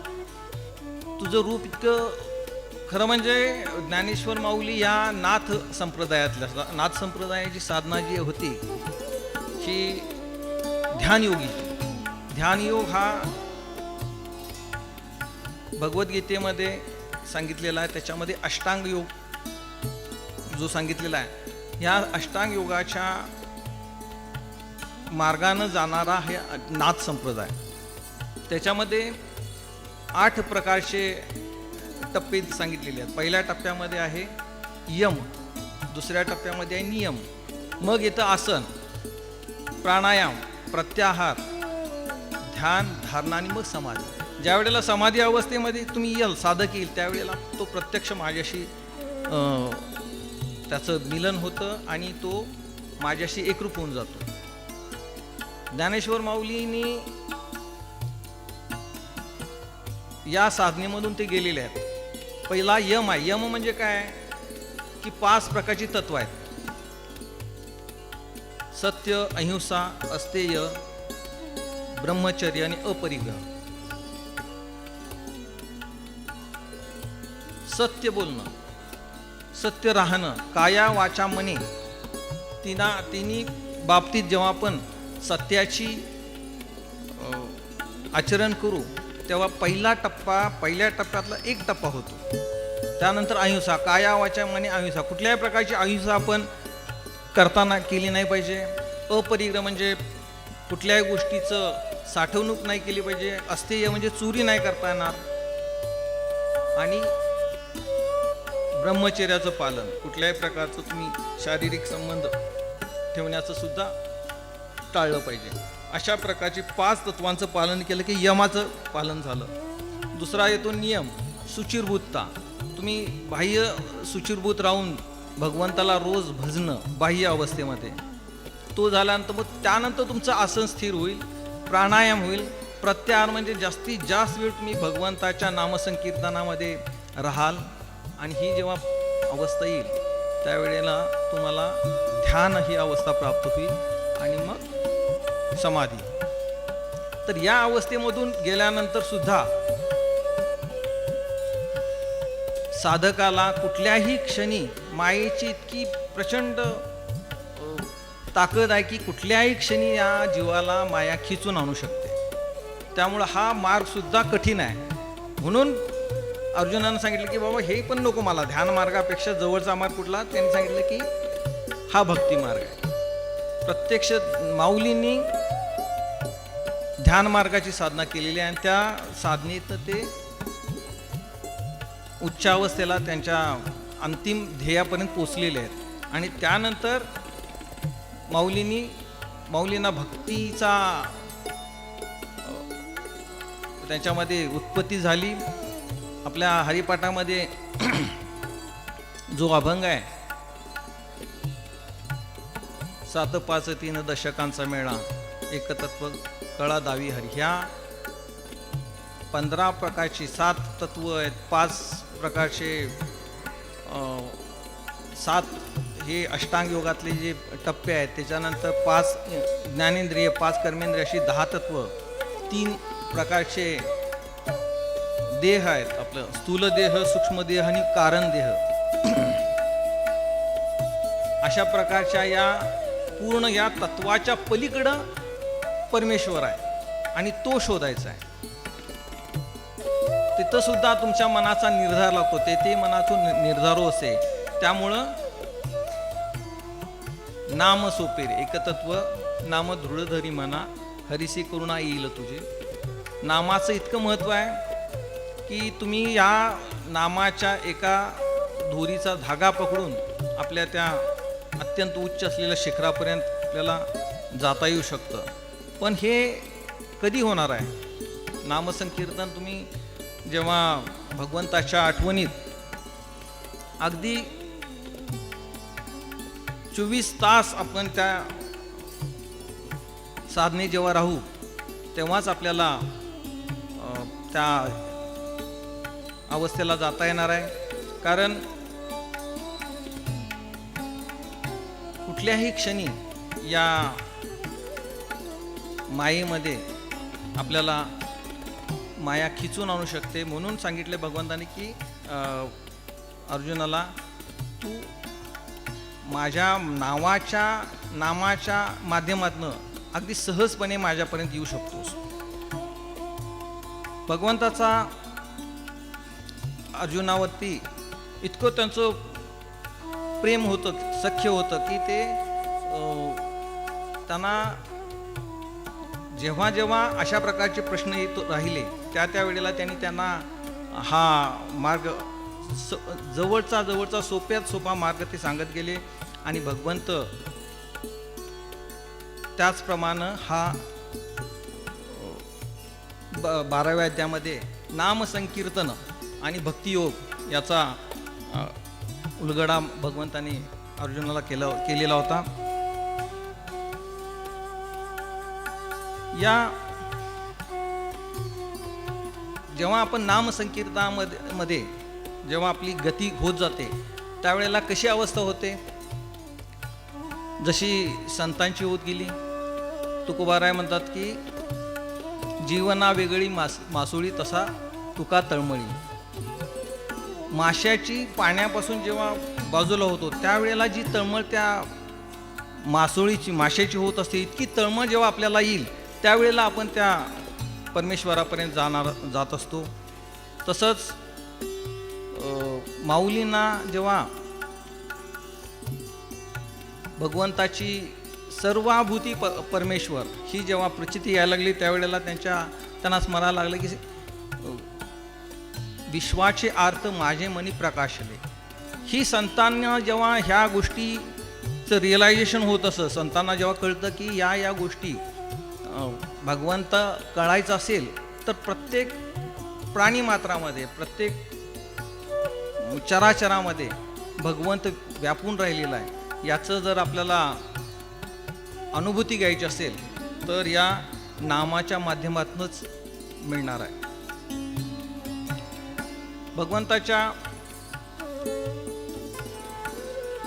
तुझं रूप इतकं, खरं म्हणजे ज्ञानेश्वर माऊली या नाथ संप्रदायातल्या, नाथ संप्रदायाची साधना जी होती ही ध्यानयोगी. ध्यानयोग हा भगवद्गीतेमध्ये सांगितलेला आहे. त्याच्यामध्ये अष्टांग योग जो सांगितलेला आहे, या अष्टांग योगाच्या मार्गानं जाणारा हे नाथ संप्रदाय. त्याच्यामध्ये 8 प्रकारचे टप्पे सांगितलेले आहेत. पहिल्या टप्प्यामध्ये आहे यम, दुसऱ्या टप्प्यामध्ये आहे नियम, मग येतं आसन, प्राणायाम, प्रत्याहार, ध्यान, धारणा आणि मग समाधी. ज्या वेळेला समाधी अवस्थेमध्ये तुम्ही याल, साधक येईल, त्यावेळेला तो प्रत्यक्ष माझ्याशी त्याचं मिलन होतं आणि तो माझ्याशी एकरूप होऊन जातो. ज्ञानेश्वर माऊलींनी या साधनेमधून ते गेलेले आहेत. पहिला यम आहे. यम म्हणजे काय की 5 प्रकारची तत्व आहेत: सत्य, अहिंसा, अस्तेय, ब्रह्मचर्य आणि अपरिग्रह. सत्य बोलणं, सत्य राहणं, काया वाचा मने, तिन्ही बाबतीत जेव्हा आपण सत्याची आचरण करू तेव्हा पहिल्या टप्प्यातला एक टप्पा होतो. त्यानंतर अहिंसा, काया वाचा मने अहिंसा. कुठल्याही प्रकारची अहिंसा आपण करताना केली नाही पाहिजे. अपरिग्रह म्हणजे कुठल्याही गोष्टीचं साठवणूक नाही केली पाहिजे. अस्तेय म्हणजे चोरी नाही करता येणार. आणि ब्रह्मचर्याचं पालन, कुठल्याही प्रकारचं तुम्ही शारीरिक संबंध ठेवण्याचं सुद्धा टाळलं पाहिजे. अशा प्रकारचे 5 तत्वांचं पालन केलं की यमाचं पालन झालं. दुसरा येतो नियम, शुचिर्भूतता. तुम्ही बाह्य शुचिर्भूत राहून भगवंताला रोज भजणं बाह्य अवस्थेमध्ये, तो झाल्यानंतर मग त्यानंतर तुमचं आसन स्थिर होईल, प्राणायाम होईल. प्रत्याहार म्हणजे जास्तीत जास्त वेळ तुम्ही भगवंताच्या नामसंकीर्तनामध्ये राहाल. आणि ही जेव्हा अवस्था येईल त्यावेळेला तुम्हाला ध्यान ही अवस्था प्राप्त होईल आणि मग समाधी. तर या अवस्थेमधून गेल्यानंतर सुद्धा साधकाला कुठल्याही क्षणी मायेची इतकी प्रचंड ताकद आहे की कुठल्याही क्षणी या जीवाला माया खिचून आणू शकते. त्यामुळं हा मार्ग सुद्धा कठीण आहे. म्हणून अर्जुनानं सांगितलं की बाबा हे पण नको मला, ध्यान मार्गापेक्षा जवळचा मार्ग कुठला? त्यांनी सांगितलं की हा भक्ती मार्ग आहे. प्रत्यक्ष माऊलींनी ध्यान मार्गाची साधना केलेली आहे आणि त्या साधनेत ते उच्च अवस्थेला त्यांच्या अंतिम ध्येयापर्यंत पोचलेले आहेत. आणि त्यानंतर माऊलींना भक्तीचा त्यांच्यामध्ये उत्पत्ती झाली. आपल्या हरिपाठामध्ये जो अभंग आहे, 7 5 3 दशकांचा मेळा, एकतत्व कळा दावी हरी, ह्या 15 प्रकारची 7 तत्व आहेत, 5 प्रकारचे 7 हे अष्टांग योगातले जे टप्पे आहेत, त्याच्यानंतर 5 ज्ञानेंद्रिय, 5 कर्मेंद्रिय, अशी 10 तत्व, 3 प्रकारचे देह आहेत, आपलं स्थूल देह, सूक्ष्म देह आणि कारण देह. अशा प्रकारच्या या पूर्ण या तत्वाच्या पलीकडं परमेश्वर आहे आणि तो शोधायचा आहे. तिथं सुद्धा तुमच्या मनाचा निर्धार लागतो, ते मनातून निर्धारो असे. त्यामुळं नाम सोपेर, एकतत्व नाम दृढधरी मना, हरिसी करुणा येईल तुझे. नामाचं इतकं महत्त्व आहे की तुम्ही या नामाच्या एका दोरीचा धागा पकडून आपल्या त्या अत्यंत उच्च असलेल्या शिखरापर्यंत आपल्याला जाता येऊ शकतं. पण हे कधी होणार आहे? नामसंकीर्तन तुम्ही जेव्हा भगवंताच्या आठवणीत अगदी 24 तास आपण त्या साधने जेव्हा राहू तेव्हाच आपल्याला त्या अवस्थेला जाता येणार आहे. कारण कुठल्याही क्षणी या मायेमध्ये आपल्याला माया खिचून आणू शकते. म्हणून सांगितले भगवंताने की अर्जुनाला, तू माझ्या नामाच्या माध्यमातून अगदी सहजपणे माझ्यापर्यंत येऊ शकतोस. भगवंताचा अर्जुनावरती इतकं त्यांचं प्रेम होतं, सख्य होतं की ते त्यांना जेव्हा जेव्हा अशा प्रकारचे प्रश्न येत राहिले त्या वेळेला त्यांना हा मार्ग जवळचा सोप्यात सोपा मार्ग ते सांगत गेले. आणि भगवंत त्याचप्रमाणे हा 12व्या अध्यायामध्ये नामसंकीर्तन आणि भक्तियोग याचा उलगडा भगवंताने अर्जुनाला केलेला होता. या जेव्हा आपण नामसंकीर्तनामध्ये जेव्हा आपली गती होत जाते त्यावेळेला कशी अवस्था होते? जशी संतांची होत गेली. तुकोबाराय म्हणतात की जीवना वेगळी मासोळी तसा तुका तळमळी. माशाची पाण्यापासून जेव्हा बाजूला होतो त्यावेळेला जी तळमळ त्या माशाची होत असते, इतकी तळमळ जेव्हा आपल्याला येईल त्यावेळेला आपण त्या परमेश्वरापर्यंत जात असतो. तसंच माऊलींना जेव्हा भगवंताची सर्वाभूती परमेश्वर ही जेव्हा प्रचिती यायला लागली त्यावेळेला त्यांना स्मरायला लागलं की विश्वाचे आर्त माझे मनी प्रकाशले. ही संतांना जेव्हा ह्या गोष्टीचं रिअलायझेशन होत असं, संतांना जेव्हा कळतं की या गोष्टी भगवंत कळायचं असेल तर प्रत्येक प्राणीमात्रामध्ये, प्रत्येक चराचरामध्ये भगवंत व्यापून राहिलेला आहे. याचं जर आपल्याला अनुभूती घ्यायची असेल तर या नामाच्या माध्यमातूनच मिळणार आहे. भगवंताच्या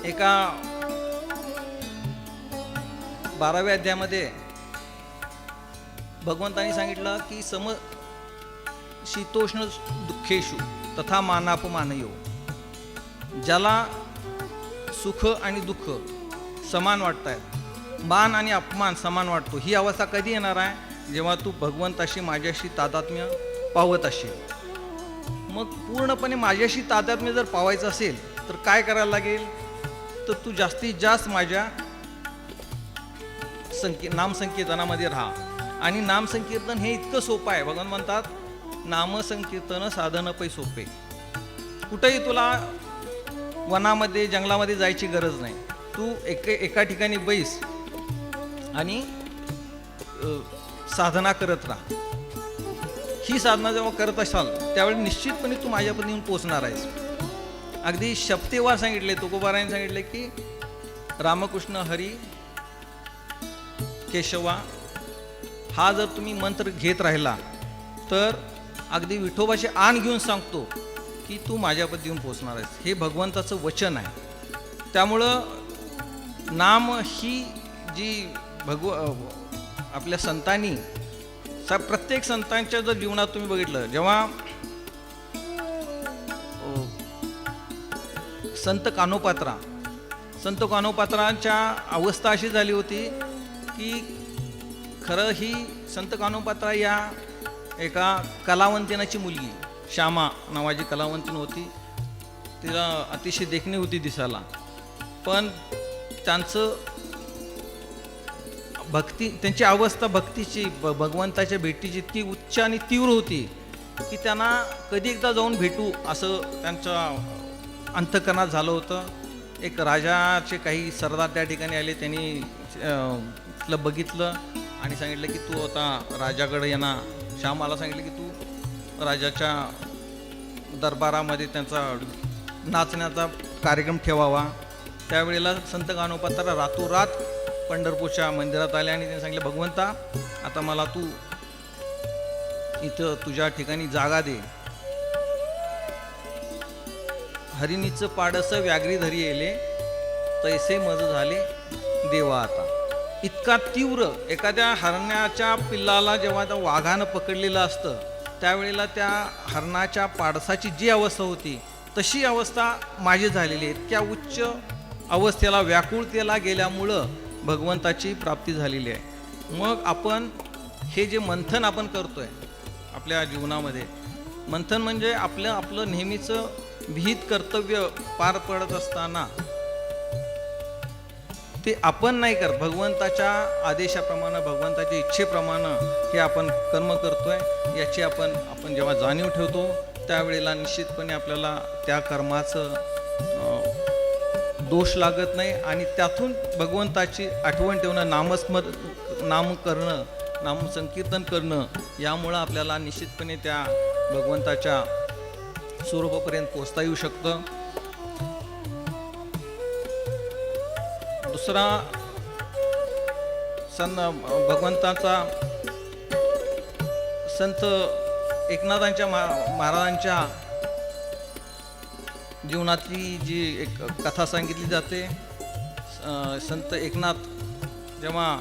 एका 12व्या अध्यायामध्ये भगवंतांनी सांगितलं की शीतोष्ण दुःखेषु तथा मानापमानयो. ज्याला सुख आणि दुःख समान वाटत आहेत, मान आणि अपमान समान वाटतो, ही अवस्था कधी येणार आहे? जेव्हा तू भगवंताशी माझ्याशी तादात्म्य पावत असेल. मग पूर्णपणे माझ्याशी तादात्म्य जर पावायचं असेल तर काय करायला लागेल? तर तू जास्तीत जास्त माझ्या नामसंकीर्तनामध्ये राहा. आणि नामसंकीर्तन हे इतकं सोपं आहे. भगवान म्हणतात नामसंकीर्तन साधन पै सोपे. कुठेही तुला वनामध्ये जंगलामध्ये जायची गरज नाही. तू एका ठिकाणी बैस आणि साधना करत राहा. ही साधना जेव्हा करत असाल त्यावेळी निश्चितपणे तू माझ्यापर्यंत येऊन पोचणार आहेस. अगदी शब्देवार सांगितले, तुकोबारायांनी सांगितले की रामकृष्ण हरी केशवा हा जर तुम्ही मंत्र घेत राहिला तर अगदी विठोबाचे आण घेऊन सांगतो की तू माझ्यापर्यंत येऊन पोचणार आहेस. हे भगवंताचं वचन आहे. त्यामुळं नाम ही जी आपल्या संतांनी प्रत्येक संतांच्या जर जीवनात तुम्ही बघितलं, जेव्हा संत कानोपात्रांच्या अवस्था अशी झाली होती की खरं ही संत कानोपात्रा या एका कलावंतीनाची मुलगी, श्यामा नावाची कलावंतीन होती. तिला अतिशय देखणी होती दिसायला, पण त्यांची अवस्था भक्तीची, भगवंताच्या भेटीची इतकी उच्च आणि तीव्र होती की त्यांना कधी एकदा जाऊन भेटू असं त्यांच्या अंतःकरणात झालं होतं. एक राजाचे काही सरदार त्या ठिकाणी आले. त्यांनी तिला बघितलं आणि सांगितलं की तू आता राजाकडे येणार. श्यामाला सांगितलं की तू राजाच्या दरबारामध्ये त्यांचा नाचण्याचा कार्यक्रम ठेवावा. त्यावेळेला संत कानोपात्रा रातोरात पंढरपूरच्या मंदिरात आले आणि त्यांनी सांगितलं भगवंता आता मला तू इथं तुझ्या ठिकाणी जागा दे. हरिणीचं पाडसं व्याघ्री धरी येले तैसे मज झाले देवा. आता इतका तीव्र, एखाद्या हरणाच्या पिल्लाला जेव्हा त्या वाघानं पकडलेलं असतं त्यावेळेला त्या हरणाच्या पाडसाची जी अवस्था होती तशी अवस्था माझी झालेली आहे. इतक्या उच्च अवस्थेला, व्याकुळतेला गेल्यामुळं भगवंताची प्राप्ती झालेली आहे. मग आपण हे जे मंथन आपण करतोय आपल्या जीवनामध्ये, मंथन म्हणजे आपलं नेहमीचं विहित कर्तव्य पार पडत असताना ते आपण नाही करत, भगवंताच्या आदेशाप्रमाणे, भगवंताच्या इच्छेप्रमाणे हे आपण कर्म करतोय याची आपण जेव्हा जाणीव ठेवतो त्यावेळेला निश्चितपणे आपल्याला त्या कर्माचं दोष लागत नाही आणि त्यातून भगवंताची आठवण ठेवणं, नाम करणं, नामसंकीर्तन करणं, यामुळं आपल्याला निश्चितपणे त्या भगवंताच्या स्वरूपापर्यंत पोचता येऊ शकतं. दुसरा भगवंताचा संत एकनाथांच्या महाराजांच्या जीवनातली जी एक कथा सांगितली जाते. संत एकनाथ जेव्हा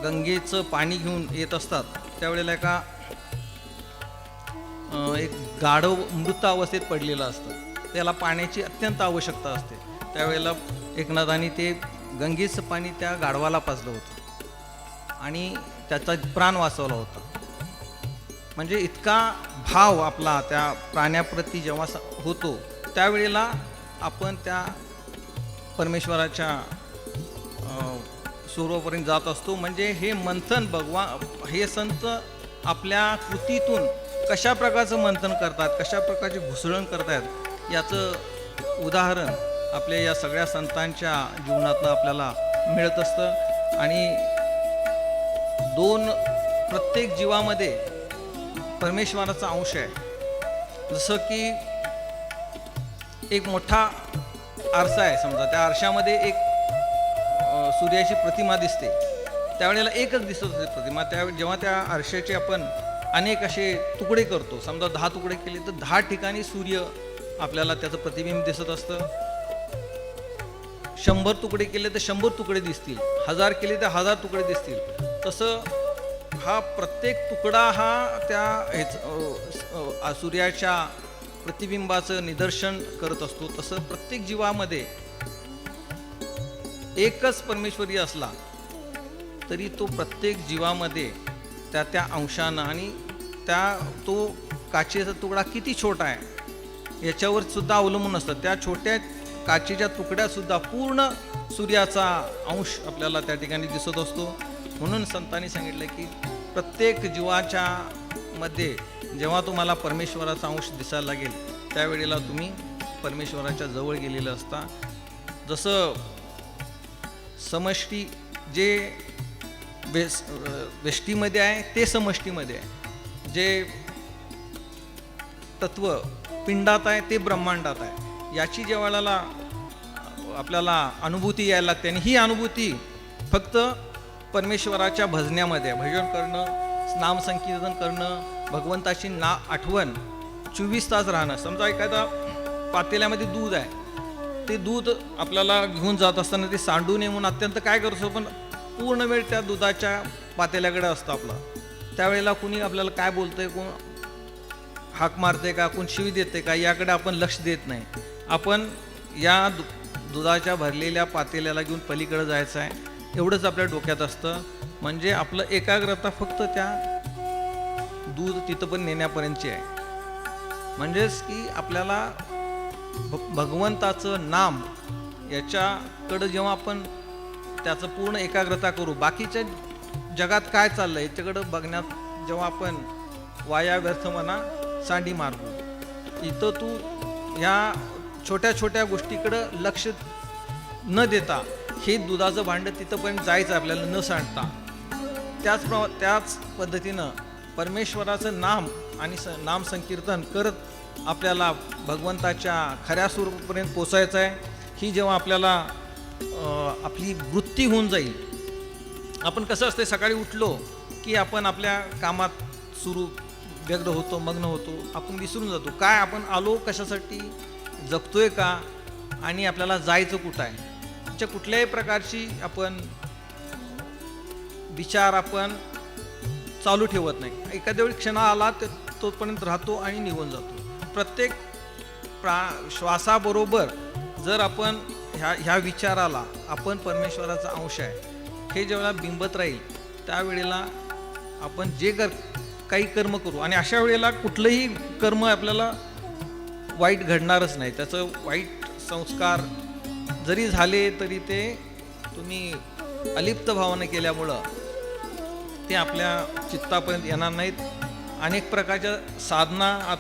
गंगेचं पाणी घेऊन येत असतात त्यावेळेला एक गाढव मृत अवस्थेत पडलेलं असतं. त्याला पाण्याची अत्यंत आवश्यकता असते. त्यावेळेला एकनाथांनी ते गंगेचं पाणी त्या गाढवाला पाजलं होतं आणि त्याचा प्राण वाचवला होता. म्हणजे इतका भाव आपला त्या प्राण्याप्रती जेव्हा होतो त्यावेळेला आपण त्या परमेश्वराच्या स्वरूपापर्यंत जात असतो. म्हणजे हे मंथन हे संत आपल्या कृतीतून कशा प्रकारचं मंथन करतात, कशा प्रकारचे घुसळण करतात याचं उदाहरण आपल्या या सगळ्या संतांच्या जीवनातनं आपल्याला मिळत असतं. आणि प्रत्येक जीवामध्ये परमेश्वराचा अंश आहे. जसं की एक मोठा आरसा आहे समजा, त्या आरशामध्ये एक सूर्याची प्रतिमा दिसते. त्यावेळेला एकच दिसत असते प्रतिमा. जेव्हा त्या आरशाचे आपण अनेक असे तुकडे करतो, समजा 10 तुकडे केले तर 10 ठिकाणी सूर्य आपल्याला त्याचं प्रतिबिंब दिसत असतं. 100 तुकडे केले तर 100 तुकडे दिसतील, 1000 केले तर 1000 तुकडे दिसतील. तसं हा प्रत्येक तुकडा हा त्या सूर्याच्या प्रतिबिंबाचं निदर्शन करत असतो. तसं प्रत्येक जीवामध्ये एकच परमेश्वरी असला तरी तो प्रत्येक जीवामध्ये त्या अंशानं आणि तो काचेचा तुकडा किती छोटा आहे याच्यावर सुद्धा अवलंबून असतं. त्या छोट्या काचेच्या तुकड्यात सुद्धा पूर्ण सूर्याचा अंश आपल्याला त्या ठिकाणी दिसत असतो. म्हणून संतांनी सांगितलं की प्रत्येक जीवाच्या मध्ये जेव्हा तुम्हाला परमेश्वराचा अंश दिसायला लागेल त्यावेळेला तुम्ही परमेश्वराच्या जवळ गेलेलं असता. जसं समष्टी जे व्यष्टीमध्ये आहे ते समष्टीमध्ये आहे, जे तत्व पिंडात आहे ते ब्रह्मांडात आहे. याची ज्यावेळेला आपल्याला अनुभूती यायला लागते आणि ही अनुभूती फक्त परमेश्वराच्या भजण्यामध्ये, भजन करणं, नामसंकीर्तन करणं, भगवंताची आठवण 24 तास राहणं. समजा एखादा पातेल्यामध्ये दूध आहे, ते दूध आपल्याला घेऊन जात असताना ते सांडू नये म्हणून अत्यंत काय करतो, पण पूर्ण वेळ त्या दुधाच्या पातेल्याकडे असतं आपला. त्यावेळेला कुणी आपल्याला काय बोलतंय, कोण हाक मारते का, कोण शिवी देते का, याकडे आपण लक्ष देत नाही. आपण या दुधाच्या भरलेल्या पातेल्याला घेऊन पलीकडे जायचं आहे एवढंच आपल्या डोक्यात असतं. म्हणजे आपलं एकाग्रता फक्त त्या दूध तिथं पण नेण्यापर्यंतची आहे. म्हणजेच की आपल्याला भगवंताचं नाम याच्याकडं जेव्हा आपण त्याचं पूर्ण एकाग्रता करू, बाकीच्या जगात काय चाललंय याच्याकडं बघण्यात जेव्हा आपण वाया व्यर्थ म्हणा सांडी मारतो, इथं तू ह्या छोट्या छोट्या गोष्टीकडं लक्ष न देता हे दुधाचं भांडं तिथंपर्यंत जायचं आपल्याला न सांडता. त्याच पद्धतीनं परमेश्वराचं नाम आणि नाम संकीर्तन करत आपल्याला भगवंताच्या खऱ्या स्वरूपापर्यंत पोचायचं आहे. ही जेव्हा आपल्याला आपली वृत्ती होऊन जाईल, आपण कसं असते सकाळी उठलो की आपण आपल्या कामात व्यग्र होतो, मग्न होतो, आपण विसरून जातो काय आपण आलो कशासाठी, जगतोय का आणि आपल्याला जायचं कुठं आहे. त्याच्या कुठल्याही प्रकारची आपण विचार आपण चालू ठेवत नाही. एखाद्या वेळी क्षण आला तर तोपर्यंत राहतो आणि निघून जातो. प्रत्येक श्वासाबरोबर जर आपण ह्या विचाराला आपण परमेश्वराचा अंश आहे हे जेव्हा बिंबत राहील त्यावेळेला आपण काही कर्म करू आणि अशा वेळेला कुठलंही कर्म आपल्याला वाईट घडणारच नाही. त्याचं वाईट संस्कार जरी झाले तरी ते तुम्ही अलिप्त भावाने केल्यामुळं ते आपल्या चित्तापर्यंत येणार नाहीत. अनेक प्रकारच्या साधना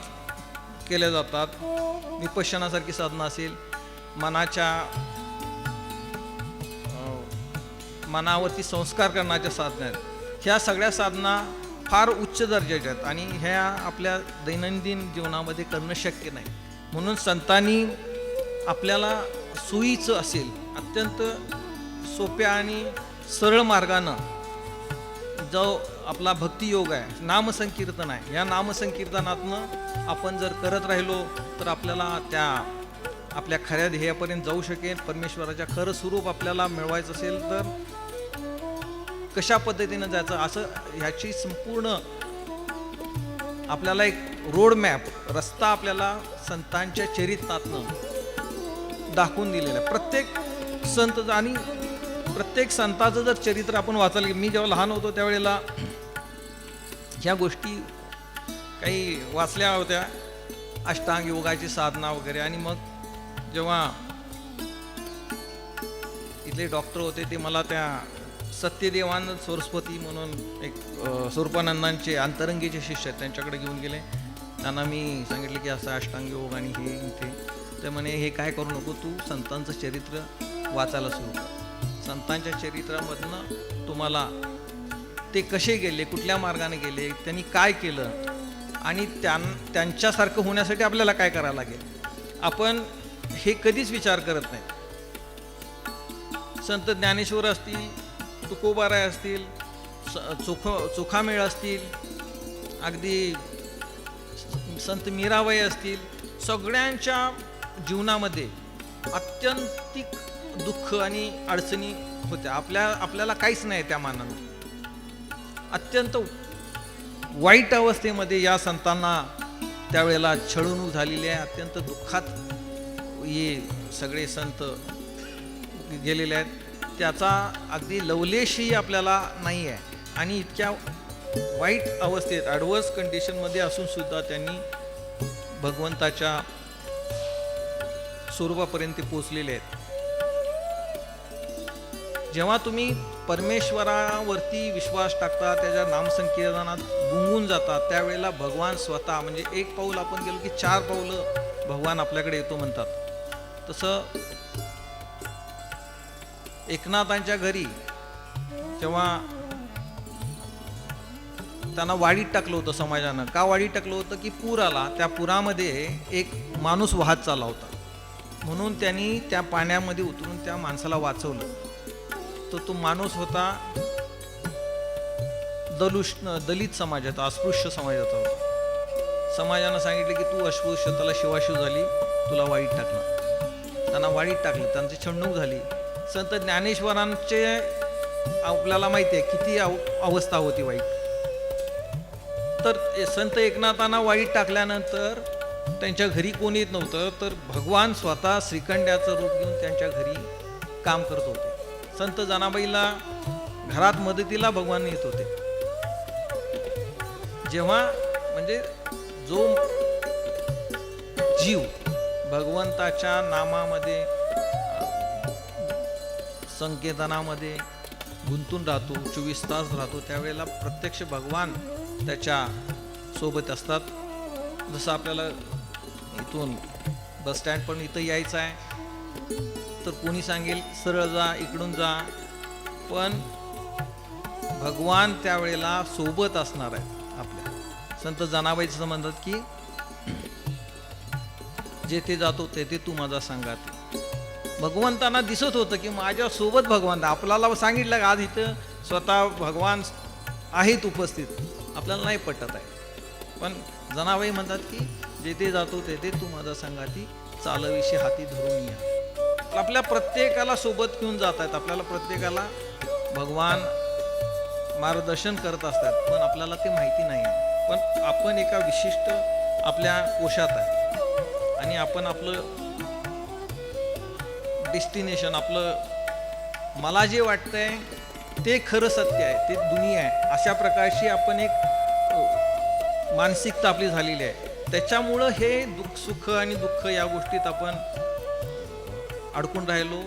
केल्या जातात. विपश्यनासारखी साधना असेल, मनावरती संस्कार करण्याच्या साधना आहेत. ह्या सगळ्या साधना फार उच्च दर्जाच्या आहेत आणि ह्या आपल्या दैनंदिन जीवनामध्ये करणं शक्य नाही. म्हणून संतांनी आपल्याला सोयीचं असेल अत्यंत सोप्या आणि सरळ मार्गानं जो आपला भक्तियोग आहे, नामसंकीर्तन आहे, या नामसंकीर्तनातनं आपण जर करत राहिलो तर आपल्याला आपल्या खऱ्या ध्येयापर्यंत जाऊ शकेल. परमेश्वराच्या खरं स्वरूप आपल्याला मिळवायचं असेल तर कशा पद्धतीनं जायचं असं ह्याची संपूर्ण आपल्याला एक रोड मॅप रस्ता आपल्याला संतांच्या चरित्रातनं दाखवून दिलेला आहे. प्रत्येक संत आणि प्रत्येक संताचं जर चरित्र आपण वाचायला, मी जेव्हा लहान होतो त्यावेळेला ह्या गोष्टी काही वाचल्या होत्या, अष्टांग योगाची साधना वगैरे. आणि मग जेव्हा इथले डॉक्टर होते ते मला त्या सत्यदेवानंद सरस्वती म्हणून एक स्वरूपानंदांचे अंतरंगीचे शिष्य आहेत, त्यांच्याकडे घेऊन गेले. त्यांना मी सांगितलं की असं अष्टांग योग आणि हे इथे. ते म्हणे हे काय करू नको, तू संतांचं चरित्र वाचायला सुरू कर. संतांच्या चरित्रामधनं तुम्हाला ते कसे गेले, कुठल्या मार्गाने गेले, त्यांनी काय केलं आणि त्यांच्यासारखं होण्यासाठी आपल्याला काय करावं लागेल, आपण हे कधीच विचार करत नाही. संत ज्ञानेश्वर असतील, तुकोबाराय असतील, चोखामेळ असतील, अगदी संत मीराबाई असतील, सगळ्यांच्या जीवनामध्ये अत्यंतिक दुःख आणि अडचणी होत्या. आपल्याला काहीच नाही त्या मानानं. अत्यंत वाईट अवस्थेमध्ये या संतांना त्यावेळेला छळवणूक झालेली आहे. अत्यंत दुःखात हे सगळे संत गेलेले आहेत. त्याचा अगदी लवलेशही आपल्याला नाही आहे. आणि इतक्या वाईट अवस्थेत ॲडवर्स कंडिशनमध्ये असून सुद्धा त्यांनी भगवंताच्या स्वरूपापर्यंत पोचलेले आहेत. जेव्हा तुम्ही परमेश्वरावरती विश्वास टाकता, त्याच्या नामसंकीर्तनात गुंगून जाता, त्यावेळेला भगवान स्वतः, म्हणजे एक पाऊल आपण गेलो की 4 पावलं भगवान आपल्याकडे येतो म्हणतात. तसं एकनाथांच्या घरी जेव्हा त्यांना वाडीत टाकलं होतं समाजानं, का वाडीत टाकलं होतं की पूर आला, त्या पुरामध्ये एक माणूस वाहत चालला होता, म्हणून त्यांनी त्या पाण्यामध्ये उतरून त्या माणसाला वाचवलं. तर तो माणूस होता दलित समाजाचा, अस्पृश्य समाजाचा होता. समाजानं सांगितलं की तू अस्पृश्य, त्याला शिवाशिव झाली, तुला वाईट टाकलं. त्यांना वाईट टाकलं, त्यांची छंडणूक झाली. संत ज्ञानेश्वरांचे आपल्याला माहिती आहे किती अवस्था होती वाईट. तर संत एकनाथांना वाईट टाकल्यानंतर त्यांच्या घरी कोण येत नव्हतं, तर भगवान स्वतः श्रीखंड्याचं रूप घेऊन त्यांच्या घरी काम करत होते. संत जनाबाईला घरात मदतीला भगवान येत होते. जेव्हा म्हणजे जो जीव भगवंताच्या नामामध्ये संकीर्तनामध्ये गुंतून राहतो, 24 तास राहतो, त्यावेळेला प्रत्यक्ष भगवान त्याच्या सोबत असतात. जसं आपल्याला इथून बसस्टँड पण इथं यायचं आहे तर कोणी सांगेल सरळ जा, इकडून जा, पण भगवान त्यावेळेला सोबत असणार आहे आपल्या. संत जनाबाईचं म्हणतात की जेथे जातो तेथे तू माझा संगाती. भगवंतांना दिसत होतं की माझ्या सोबत भगवान. आपल्याला सांगितलं आज इथं स्वतः भगवान आहेत उपस्थित, आपल्याला नाही पटत आहे, पण जनाबाई म्हणतात की जेथे जातो तेथे तू माझा संगाती, चालविषयी हाती धरून या. आपल्या प्रत्येकाला सोबत घेऊन जात आहेत, आपल्याला प्रत्येकाला भगवान मार्गदर्शन करत असतात, पण आपल्याला ते माहिती नाही आहे. पण आपण एका विशिष्ट आपल्या कोशात आहे आणि आपण आपलं डेस्टिनेशन, आपलं मला जे वाटतंय ते खरं सत्य आहे, ते दुनिया आहे, अशा प्रकारची आपण एक मानसिकता आपली झालेली आहे. त्याच्यामुळं हे दुःख, सुख आणि दुःख या गोष्टीत आपण अडकून राहिलो.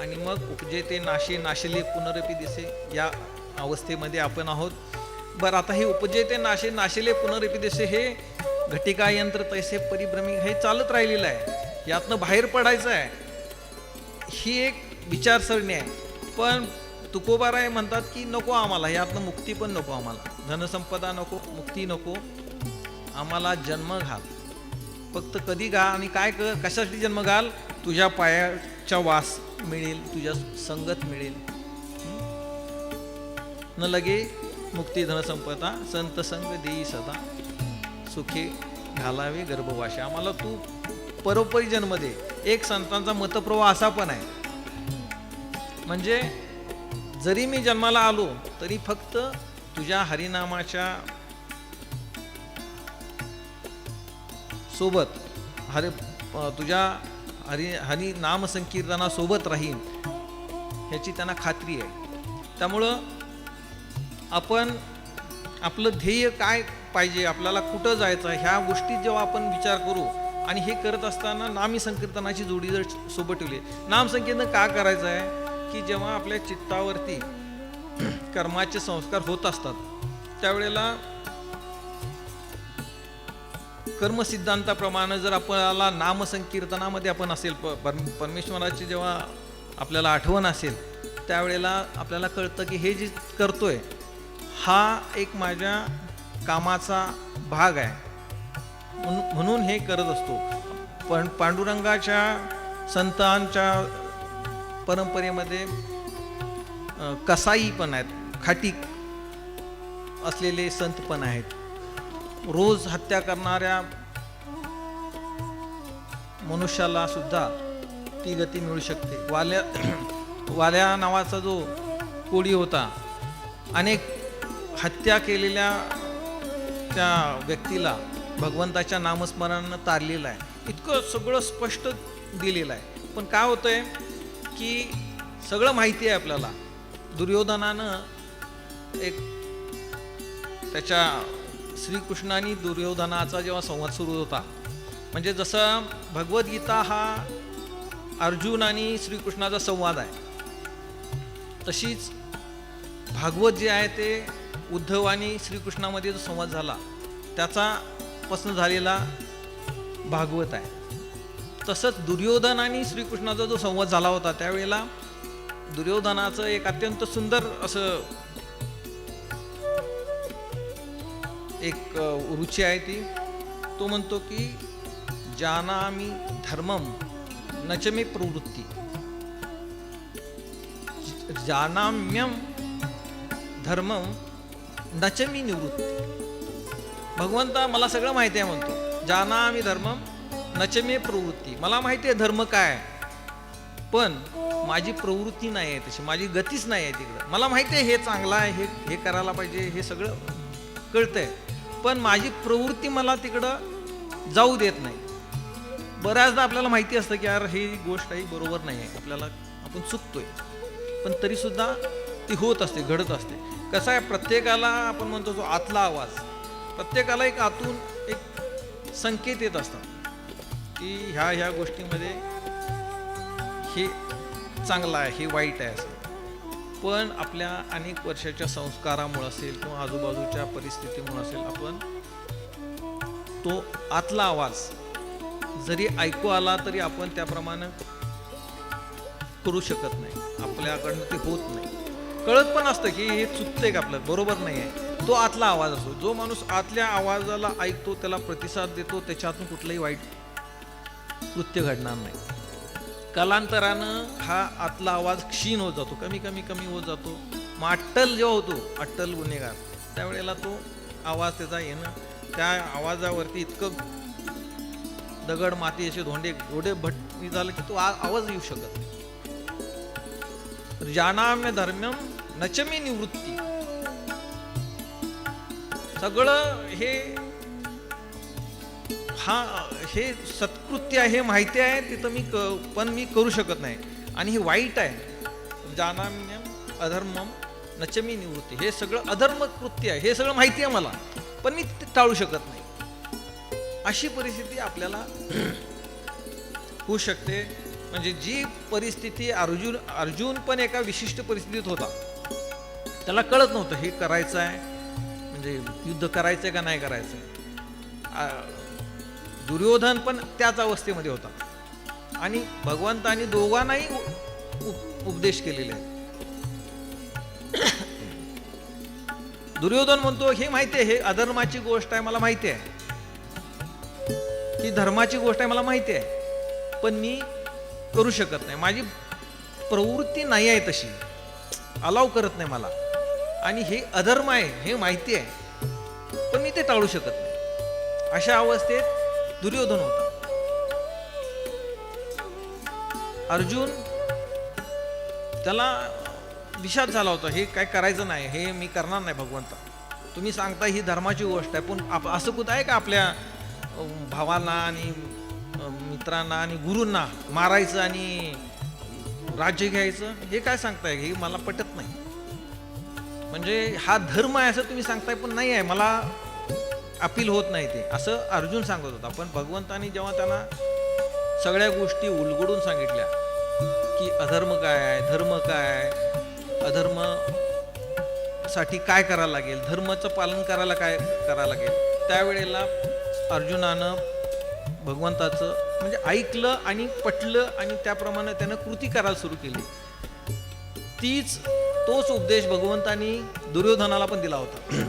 आणि मग उपजे ते नाशे, नाशले पुनरपी दिसे, या अवस्थेमध्ये आपण आहोत. बरं, आता हे उपजे ते नाशे, नाशले पुनरपी दिसे, हे घटिका यंत्र तैसे परिभ्रमी, हे चालत राहिलेलं आहे. यातनं बाहेर पडायचं आहे, ही एक विचारसरणी आहे. पण तुकोबाराय म्हणतात की नको आम्हाला यातनं मुक्ती, पण नको आम्हाला धनसंपदा नको, मुक्ती नको, आम्हाला जन्म घाल. फक्त कधी घाल आणि काय कर, कशासाठी जन्म घाल, तुझ्या पायाच्या वास मिळेल, तुझ्या संगत मिळेल. न लगे मुक्ती धनसंपदा, संत संग देई सदा, सुखे घालावे गर्भवाशी. आम्हाला तू परोपरी जन्म दे. एक संतांचा मतप्रवाह असा पण आहे, म्हणजे जरी मी जन्माला आलो तरी फक्त तुझ्या हरिनामाच्या सोबत तुझ्या हरी नाम संकीर्तनासोबत राहीन ह्याची त्यांना खात्री आहे. त्यामुळं आपण आपलं ध्येय काय पाहिजे, आपल्याला कुठं जायचं, ह्या गोष्टी जेव्हा आपण विचार करू आणि हे करत असताना नामी संकीर्तनाची जोडी जर सोबत ठेवली. नाम संकीर्तन का करायचं आहे की जेव्हा आपल्या चित्तावरती कर्माचे संस्कार होत असतात त्यावेळेला कर्मसिद्धांताप्रमाणे जर आपल्याला नामसंकीर्तनामध्ये आपण असेल, परमेश्वराची जेव्हा आपल्याला आठवण असेल त्यावेळेला आपल्याला कळतं की हे जे करतोय हा एक माझ्या कामाचा भाग आहे म्हणून हे करत असतो. पण पांडुरंगाच्या संतांच्या परंपरेमध्ये कसाई पण आहेत, खाटी असलेले संत पण आहेत. रोज हत्या करणाऱ्या मनुष्याला सुद्धा ती गती मिळू शकते. वाल्या नावाचा जो कोळी होता, अनेक हत्या केलेल्या त्या व्यक्तीला भगवंताच्या नामस्मरणानं तारलेलं आहे. इतकं सगळं स्पष्ट दिलेलं आहे. पण काय होतंय की सगळं माहिती आहे आपल्याला. दुर्योधनानं एक त्याच्या श्रीकृष्णाने दुर्योधनाचा जेव्हा संवाद सुरू होता, म्हणजे जसं भगवद्गीता हा अर्जुन आणि श्रीकृष्णाचा संवाद आहे, तशीच भागवत जे आहे ते उद्धव आणि श्रीकृष्णामध्ये जो संवाद झाला त्याचा पासून झालेला भागवत आहे. तसंच दुर्योधन आणि श्रीकृष्णाचा जो संवाद झाला होता त्यावेळेला दुर्योधनाचं एक अत्यंत सुंदर असं एक रुची आहे ती. तो म्हणतो की जानामि धर्मम नच मे प्रवृत्ती, जानाम्यम धर्मम नच मी निवृत्ती. भगवंता मला सगळं माहिती आहे म्हणतो, जानामि धर्मम नच मे प्रवृत्ती. मला माहिती आहे धर्म काय आहे, पण माझी प्रवृत्ती नाही आहे तशी, माझी गतीच नाही आहे तिकडं. मला माहिती आहे हे चांगलं आहे, हे करायला पाहिजे, हे सगळं कळतंय, पण माझी प्रवृत्ती मला तिकडं जाऊ देत नाही. बऱ्याचदा आपल्याला माहिती असतं की यार ही गोष्ट ही बरोबर नाही आहे, आपल्याला आपण चुकतोय, पण तरीसुद्धा ती होत असते, घडत असते. कसं आहे, प्रत्येकाला आपण म्हणतो तो आतला आवाज, प्रत्येकाला एक आतून एक संकेत येत असतात की ह्या गोष्टीमध्ये हे चांगलं आहे, हे वाईट आहे असं. पण आपल्या अनेक वर्षाच्या संस्कारामुळे असेल किंवा आजूबाजूच्या परिस्थितीमुळे असेल, आपण तो आतला आवाज जरी ऐकू आला तरी आपण त्याप्रमाणे करू शकत नाही, आपल्याकडनं ते होत नाही. कळत पण असतं की हे चुकतंय का, आपलं बरोबर नाही आहे. तो आतला आवाज असतो. जो माणूस आतल्या आवाजाला ऐकतो, त्याला प्रतिसाद देतो, त्याच्यातून कुठलंही वाईट कृत्य घडणार नाही. कालांतरानं हा आतला आवाज क्षीण होत जातो, कमी कमी कमी होत जातो. मग अट्टल जेव्हा होतो, अट्टल गुन्हेगार, त्यावेळेला तो आवाज त्याचा येणं, त्या आवाजावरती इतकं दगड माती असे धोंडे एवढे भट्टी झालं की तो आवाज येऊ शकत नाही. जानाम्य धर्म्यम नच मे निवृत्ती. सगळं हे सत्कृत्य आहे, हे माहिती आहे, तिथं पण मी करू शकत नाही, आणि हे वाईट आहे. जानाम्यम अधर्मम नच मे निवृत्ती. हे सगळं अधर्म कृत्य आहे, हे सगळं माहिती आहे मला, पण मी ते टाळू शकत नाही. अशी परिस्थिती आपल्याला होऊ शकते. म्हणजे जी परिस्थिती अर्जुन पण एका विशिष्ट परिस्थितीत होता, त्याला कळत नव्हतं हे करायचं आहे, म्हणजे युद्ध करायचंय का नाही करायचंय. दुर्योधन पण त्याच अवस्थेमध्ये होता, आणि भगवंतानी दोघांनाही उपदेश केलेले आहेत. दुर्योधन म्हणतो हे माहिती आहे, हे अधर्माची गोष्ट आहे, मला माहिती आहे, ही धर्माची गोष्ट आहे, मला माहिती आहे, पण मी करू शकत नाही, माझी प्रवृत्ती नाही आहे तशी, अलाव करत नाही मला, आणि हे अधर्म आहे हे माहिती आहे, पण मी ते टाळू शकत नाही. अशा अवस्थेत दुर्योधन होता. अर्जुन त्याला विषाद झाला होता, हे काय करायचं नाही, हे मी करणार नाही. भगवंता तुम्ही सांगता ही धर्माची गोष्ट आहे, पण असं कुठं आहे का आपल्या भावांना आणि मित्रांना आणि गुरूंना मारायचं आणि राज्य घ्यायचं, हे काय सांगताय? हे मला पटत नाही. म्हणजे हा धर्म आहे असं तुम्ही सांगताय, पण नाही आहे, मला अपील होत नाही ते, असं अर्जुन सांगत होता. पण भगवंतानी जेव्हा त्यांना सगळ्या गोष्टी उलगडून सांगितल्या की अधर्म काय आहे, धर्म काय आहे, अधर्म साठी काय करायला लागेल, धर्माचं पालन करायला काय करायला लागेल, त्यावेळेला अर्जुनानं भगवंताचं म्हणजे ऐकलं आणि पटलं आणि त्याप्रमाणे त्यानं कृती करायला सुरू केली. तोच उपदेश भगवंतानी दुर्योधनाला पण दिला होता.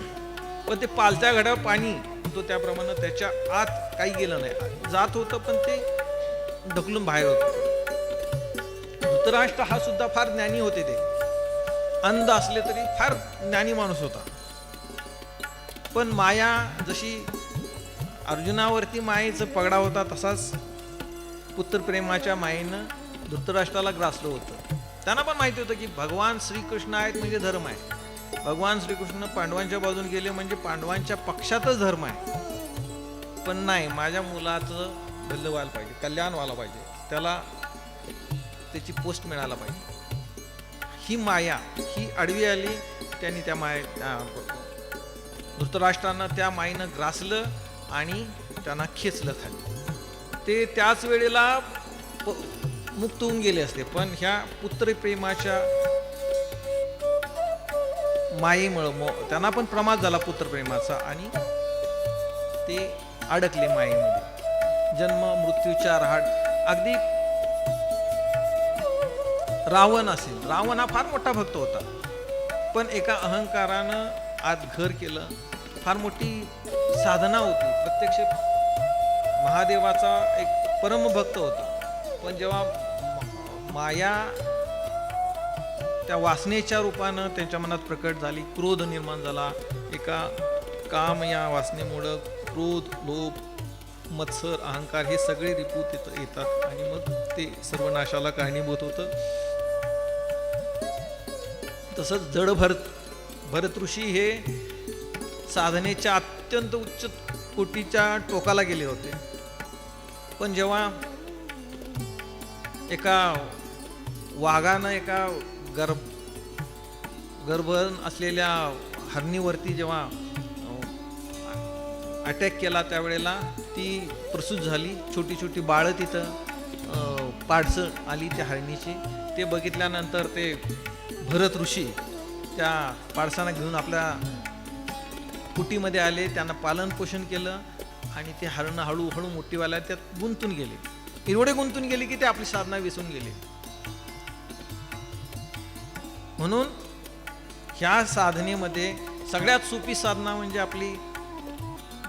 पण ते पालत्या घड्यावर पाणी, तो त्याप्रमाणे त्याच्या आत काही गेलं नाही, जात होतं पण ते ढकलून बाहेर होतं. धृतराष्ट्र हा सुद्धा फार ज्ञानी होते, ते अंध असले तरी फार ज्ञानी माणूस होता. पण माया जशी अर्जुनावरती मायेचा पगडा होता, तसाच पुत्रप्रेमाच्या मायेनं धृतराष्ट्राला ग्रासलं होतं. त्यांना पण माहिती होतं की भगवान श्रीकृष्ण आहेत म्हणजे धर्म आहे, भगवान श्रीकृष्ण पांडवांच्या बाजून गेले म्हणजे पांडवांच्या पक्षातच धर्म आहे. पण नाही, माझ्या मुलाचं भलं व्हायला पाहिजे, कल्याण व्हायला पाहिजे, त्याला त्याची पोस्ट मिळायला पाहिजे. ही माया ही आडवी आली, त्यांनी त्या धृतराष्ट्रांना त्या मायेनं ग्रासलं आणि त्यांना खेचलं खाली. ते त्याच वेळेला मुक्त होऊन गेले असते, पण ह्या पुत्रप्रेमाच्या मायेमुळं त्यांना पण प्रमाद झाला पुत्रप्रेमाचा आणि ते अडकले मायेमध्ये. जन्म मृत्यूच्या रहाट. अगदी रावण असेल, रावण हा फार मोठा भक्त होता, पण एका अहंकारानं आत घर केलं. फार मोठी साधना होती, प्रत्यक्ष महादेवाचा एक परमभक्त होता. पण जेव्हा माया त्या वासनेच्या रूपानं त्यांच्या मनात प्रकट झाली, क्रोध निर्माण झाला. एका काम या वासनेमुळं क्रोध, लोभ, मत्सर, अहंकार हे सगळे रिपू तिथं येतात आणि मग ते सर्वनाशाला कारणीभूत होतं. तसंच जड भरत ऋषी हे साधनेच्या अत्यंत उच्च कोटीच्या टोकाला गेले होते. पण जेव्हा एका वाघानं एका गर्भ असलेल्या हरणीवरती जेव्हा अटॅक केला, त्यावेळेला ती प्रसूत झाली. छोटी छोटी बाळं तिथं पाडसं आली त्या हरणीची. ते बघितल्यानंतर ते भरत ऋषी त्या पाडसांना घेऊन आपल्या कुटीमध्ये आले, त्यांना पालन पोषण केलं आणि ते हरणं हळूहळू मोठी व्हायला त्यात गुंतून गेले. एवढे गुंतून गेले की ते आपली साधना विसरून गेले. म्हणून ह्या साधनेमध्ये सगळ्यात सोपी साधना म्हणजे आपली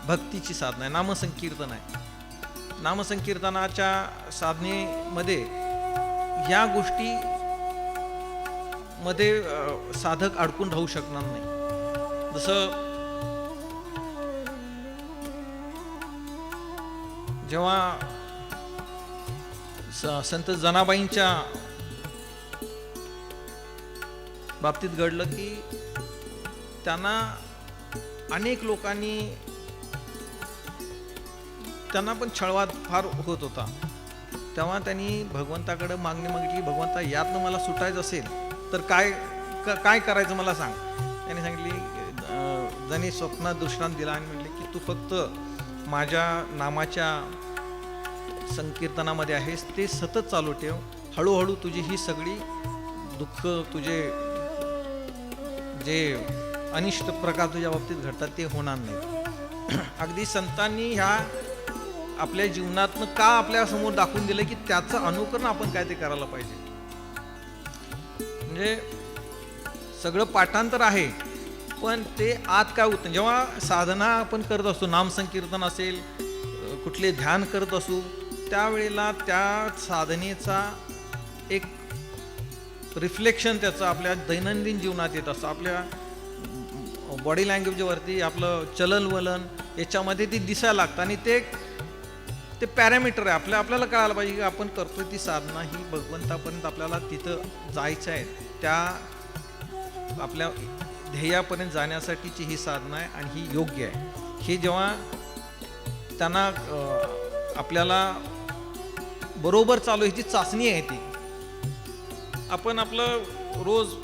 भक्तीची साधना आहे, नामसंकीर्तन आहे. नामसंकीर्तनाच्या साधनेमध्ये ह्या गोष्टी मध्ये साधक अडकून राहू शकणार नाही. जसं जेव्हा संत जनाबाईंच्या बाबतीत घडलं की त्यांना अनेक लोकांनी त्यांना पण छळवाद फार होत होता. तेव्हा त्यांनी भगवंताकडे मागणी मागितली, भगवंता यातनं मला सुटायचं असेल तर काय करायचं मला सांग. त्यांनी सांगितली, ज्यांनी स्वप्नात दृष्टांत दिला आणि म्हटले की तू फक्त माझ्या नामाच्या संकीर्तनामध्ये आहेस, ते सतत चालू ठेव. हळूहळू तुझी ही सगळी दुःख, तुझे जे अनिष्ट प्रकार तुझ्या बाबतीत घडतात ते होणार नाही. अगदी संतांनी ह्या आपल्या जीवनातनं का आपल्या समोर दाखवून दिलं की त्याचं अनुकरण आपण काय ते करायला पाहिजे. म्हणजे सगळं पाठांतर आहे, पण ते आत काय होतं. जेव्हा साधना आपण करत असतो, नामसंकीर्तन असेल, कुठले ध्यान करत असू, त्यावेळेला त्या साधनेचा एक रिफ्लेक्शन त्याचं आपल्या दैनंदिन जीवनात येत असतं. आपल्या बॉडी लँग्वेजवरती, आपलं चलनवलन याच्यामध्ये ती दिसायला लागतं आणि ते पॅरामीटर आहे. आपल्याला कळायला पाहिजे की आपण करतोय ती साधना ही भगवंतापर्यंत आपल्याला तिथं जायचं आहे, त्या आपल्या ध्येयापर्यंत जाण्यासाठीची ही साधना आहे आणि ही योग्य आहे. हे जेव्हा त्यांना आपल्याला बरोबर चालू ह्याची चाचणी आहे ती. आपण आपलं रोज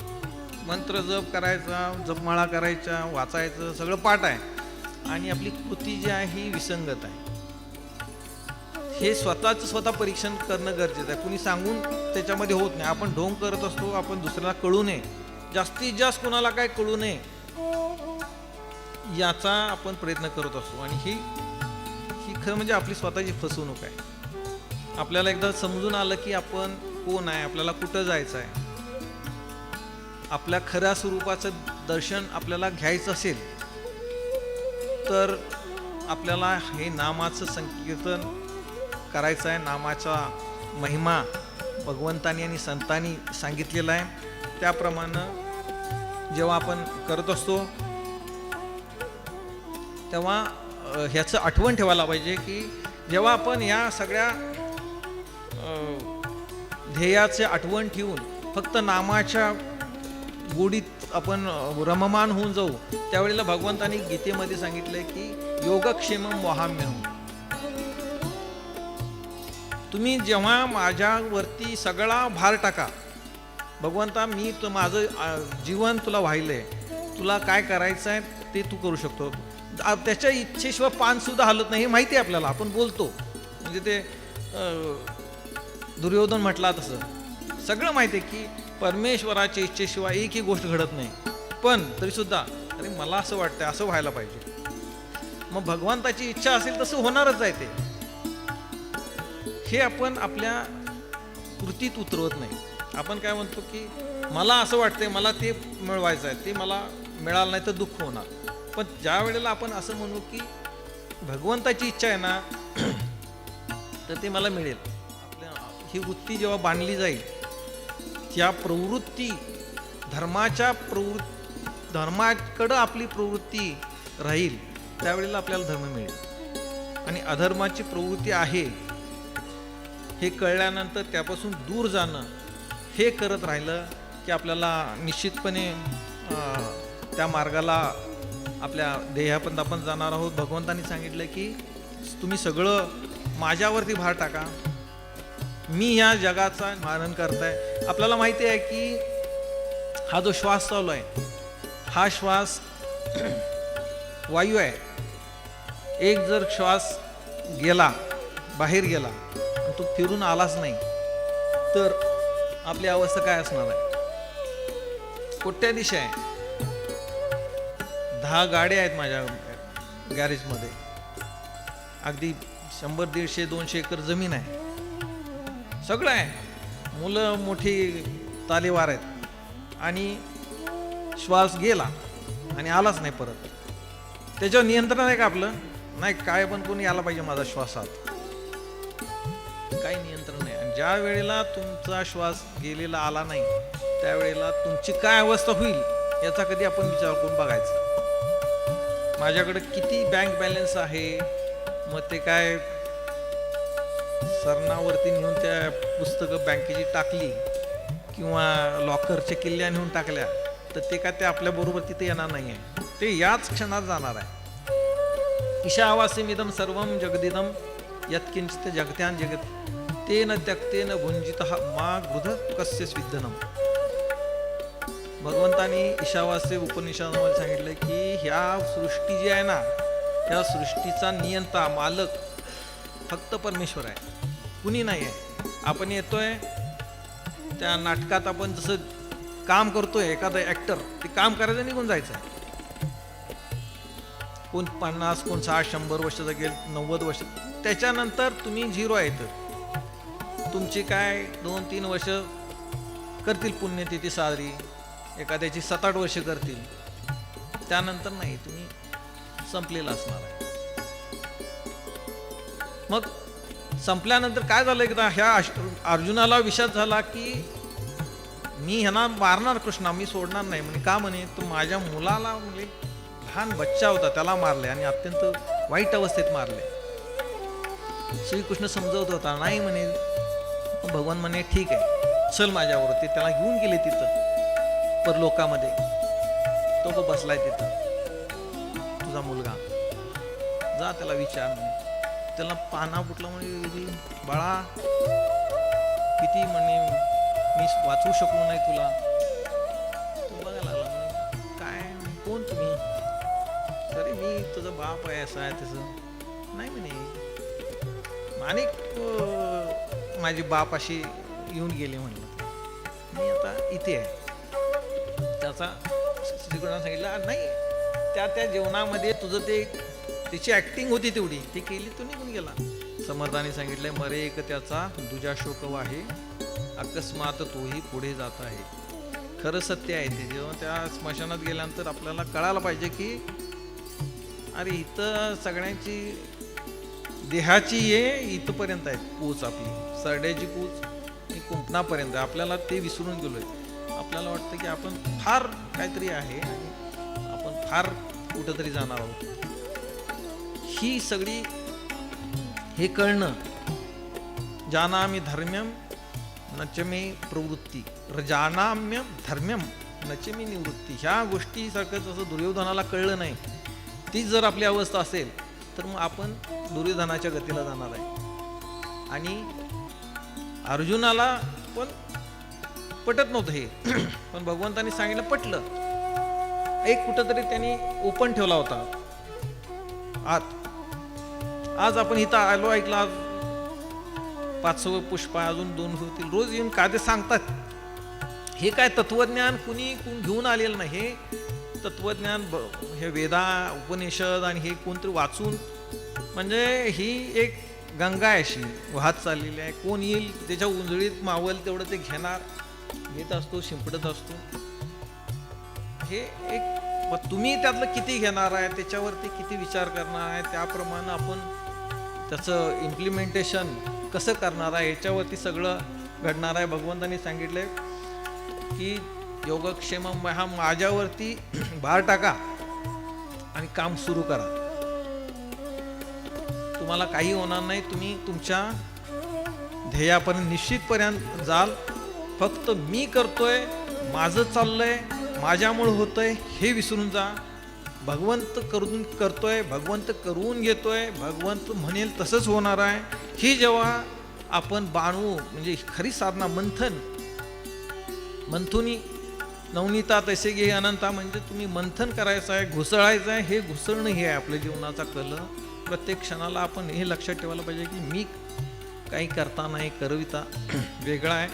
मंत्र जप करायचा, जपमाळा करायच्या, वाचायचं सगळं पाठ आहे आणि आपली कृती जी आहे ही विसंगत आहे. हे स्वतः परीक्षण करणं गरजेचं आहे. कुणी सांगून त्याच्यामध्ये होत नाही. आपण ढोंग करत असतो, आपण दुसऱ्याला कळू नये, जास्तीत जास्त कुणाला काय कळू नये याचा आपण प्रयत्न करत असतो. आणि ही खरं म्हणजे आपली स्वतःची फसवणूक आहे. आपल्याला एकदा समजून आलं की आपण कोण आहे, आपल्याला कुठं जायचं आहे, आपल्या खऱ्या स्वरूपाचं दर्शन आपल्याला घ्यायचं असेल तर आपल्याला हे नामाचं संकीर्तन करायचं आहे. नामाचा महिमा भगवंतांनी आणि संतांनी सांगितलेला आहे. त्याप्रमाणे जेव्हा आपण करत असतो तेव्हा ह्याचं आठवण ठेवायला पाहिजे की जेव्हा आपण या सगळ्या ध्येयाचे आठवण ठेवून फक्त नामाच्या गोडीत आपण रममान होऊन जाऊ, त्यावेळेला भगवंतांनी गीतेमध्ये सांगितलंय की योगक्षेमम वहाम्यहम्. तुम्ही जेव्हा माझ्यावरती सगळा भार टाका, भगवंता मी माझं जीवन तुला वाहिलंय, तुला काय करायचं आहे ते तू करू शकतो. त्याच्या इच्छेशिवाय पान सुद्धा हलत नाही हे माहिती आहे आपल्याला. आपण बोलतो म्हणजे ते दुर्योधन म्हटला तसं सगळं माहिती आहे की परमेश्वराच्या इच्छेशिवाय एकही गोष्ट घडत नाही. पण तरीसुद्धा अरे मला असं वाटतंय असं व्हायला पाहिजे. मग भगवंताची इच्छा असेल तसं होणारच आहे ते. हे आपण आपल्या कृतीत उतरवत नाही. आपण काय म्हणतो की मला असं वाटतंय, मला ते मिळवायचं आहे, ते मला मिळालं नाही तर दुःख होणार. पण ज्या वेळेला आपण असं म्हणू की भगवंताची इच्छा आहे ना तर ते मला मिळेल, आपल्या ही वृत्ती जेव्हा बांधली जाईल, त्या प्रवृत्ती धर्माकडं आपली प्रवृत्ती राहील, त्यावेळेला आपल्याला धर्म मिळेल. आणि अधर्माची प्रवृत्ती आहे हे कळल्यानंतर त्यापासून दूर जाणं हे करत राहिलं की आपल्याला निश्चितपणे त्या मार्गाला आपल्या ध्येयापर्यंत आपण जाणार आहोत. भगवंतांनी सांगितलं की तुम्ही सगळं माझ्यावरती भार टाका, मी या जगाचा मारण करताय. आपल्याला माहिती आहे की हा जो श्वास चालू आहे हा श्वास वायू आहे. एक जर श्वास गेला, बाहेर गेला आणि तो फिरून आलाच नाही तर आपली अवस्था काय असणार आहे. कोट्याधीश आहे, 10 गाड्या आहेत माझ्या गॅरेजमध्ये, अगदी 100, 150, 200 एकर जमीन आहे, सगळं आहे, मुलं मोठी तालेवार आहेत आणि श्वास गेला आणि आलाच नाही परत. त्याच्यावर नियंत्रण आहे का आपलं? नाही. काय पण कोणी आला पाहिजे माझा श्वासात, काही नियंत्रण नाही. आणि ज्या वेळेला तुमचा श्वास गेलेला आला नाही त्यावेळेला तुमची काय अवस्था होईल याचा कधी आपण विचार करून बघायचा. माझ्याकडे किती बँक बॅलन्स आहे, मग ते काय सरणावरती नेऊन त्या पुस्तकं बँकेची टाकली किंवा लॉकरच्या किल्ल्या नेऊन टाकल्या तर ते काय ते आपल्याबरोबर तिथे येणार नाही आहे, ते याच क्षणात जाणार आहे. ईशावास्यमिदं सर्वं जगदिदं यत्किंचित् जगत्यान् जगत् तेन त्यक्तेन भुंजितः मा गृध कस्य स्विद्धनम्. भगवंतानी ईशावास्य उपनिषदामध्ये सांगितलं की ह्या सृष्टी जी आहे ना, ह्या सृष्टीचा नियंता मालक फक्त परमेश्वर आहे, कुणी नाही आहे. आपण येतोय त्या नाटकात, आपण जसं काम करतोय, एखादा ॲक्टर ते काम करायचं निघून जायचं आहे. कोण 50, कोण 60, 100 वर्ष जगेल, 90 वर्ष, त्याच्यानंतर तुम्ही झिरो आहे. तर तुमची काय 2-3 वर्ष करतील पुण्यतिथी साजरी, एखाद्याची 7-8 वर्ष करतील, त्यानंतर नाही, तुम्ही संपलेला असणार आहे. मग संपल्यानंतर काय झालं, एकदा ह्या अर्जुनाला विश्वास झाला की मी ह्यांना मारणार, कृष्णा मी सोडणार नाही. म्हणे का? म्हणे तो माझ्या मुलाला, म्हणजे लहान बच्चा होता त्याला मारले आणि अत्यंत वाईट अवस्थेत मारले. श्रीकृष्ण समजवत होता, नाही म्हणे. भगवान म्हणे ठीक आहे चल माझ्यावर. ते त्याला घेऊन गेले तिथं परलोकामध्ये. तो बसलाय तिथं, तुझा मुलगा, जा त्याला विचार म्हणे. त्याला पाना फुटला म्हणजे बाळा किती म्हणे मी वाचवू शकलो नाही तुला. तो बघायला लागला म्हणे काय कोण तुम्ही. अरे मी तुझा बाप आहे असं आहे तसं. नाही म्हणे अनेक माझे बाप अशी येऊन गेले म्हणलं. मी आता इथे आहे. त्याचा श्रीकृष्णाने सांगितलं नाही त्या जेवणामध्ये तुझं ते त्याची ऍक्टिंग होती तेवढी ती केली तो निघून गेला. समर्थाने सांगितलंय मरे एक त्याचा दुजा शोक आहे अकस्मात तोही पुढे जात आहे. खरं सत्य आहे ते. जेव्हा त्या स्मशानात गेल्यानंतर आपल्याला कळायला पाहिजे की अरे इथं सगळ्यांची देहाची इथपर्यंत आहे पोच. आपली सरड्याची पोच ही कुंपणापर्यंत आहे. आपल्याला ते विसरून गेलोय. आपल्याला वाटतं की आपण फार काहीतरी आहे आणि आपण फार कुठंतरी जाणार आहोत. ही सगळी हे कळणं जानामि धर्म्यम नच मे प्रवृत्ती जानाम्य धर्म्यम नच मे निवृत्ती. ह्या गोष्टीसारखं जसं दुर्योधनाला कळलं नाही तीच जर आपली अवस्था असेल तर मग आपण दुर्योधनाच्या गतीला जाणार आहे. आणि अर्जुनाला पण पटत नव्हतं हे पण भगवंतांनी सांगितलं पटलं. एक कुठंतरी त्यांनी ओपन ठेवला होता आत. आज आपण इथं आलो ऐकला 500 पुष्प अजून 2 होतील रोज येऊन काय ते सांगतात. हे काय तत्वज्ञान कुणी घेऊन आलेलं नाही. हे तत्वज्ञान हे वेदा उपनिषद आणि हे कोणतरी वाचून म्हणजे ही एक गंगा आहे अशी वाहत चाललेली आहे. कोण येईल त्याच्या उंजळीत मावल तेवढं ते घेत असतो शिंपडत असतो. हे एक तुम्ही त्यातलं किती घेणार आहे त्याच्यावरती किती विचार करणार आहे त्याप्रमाणे आपण त्याचं इम्प्लिमेंटेशन कसं करणार आहे याच्यावरती सगळं घडणार आहे. भगवंतांनी सांगितलंय की योगक्षेम हा माझ्यावरती भार टाका आणि काम सुरू करा. तुम्हाला काही होणार नाही. तुम्ही तुमच्या ध्येयापर्यंत निश्चितपर्यंत जाल. फक्त मी करतोय माझं चाललंय माझ्यामुळे होतंय हे विसरून जा. भगवंत करून करतोय भगवंत करून घेतोय भगवंत म्हणेल तसंच होणार आहे. ही जेव्हा आपण बाणू म्हणजे खरी साधना मंथुनी नवनीता तैसे घे अनंता म्हणजे तुम्ही मंथन करायचं आहे घुसळायचं आहे. हे घुसळणं हे आहे आपल्या जीवनाचा कल. प्रत्येक क्षणाला आपण हे लक्षात ठेवायला पाहिजे की मी काही करता नाही करविता वेगळा आहे.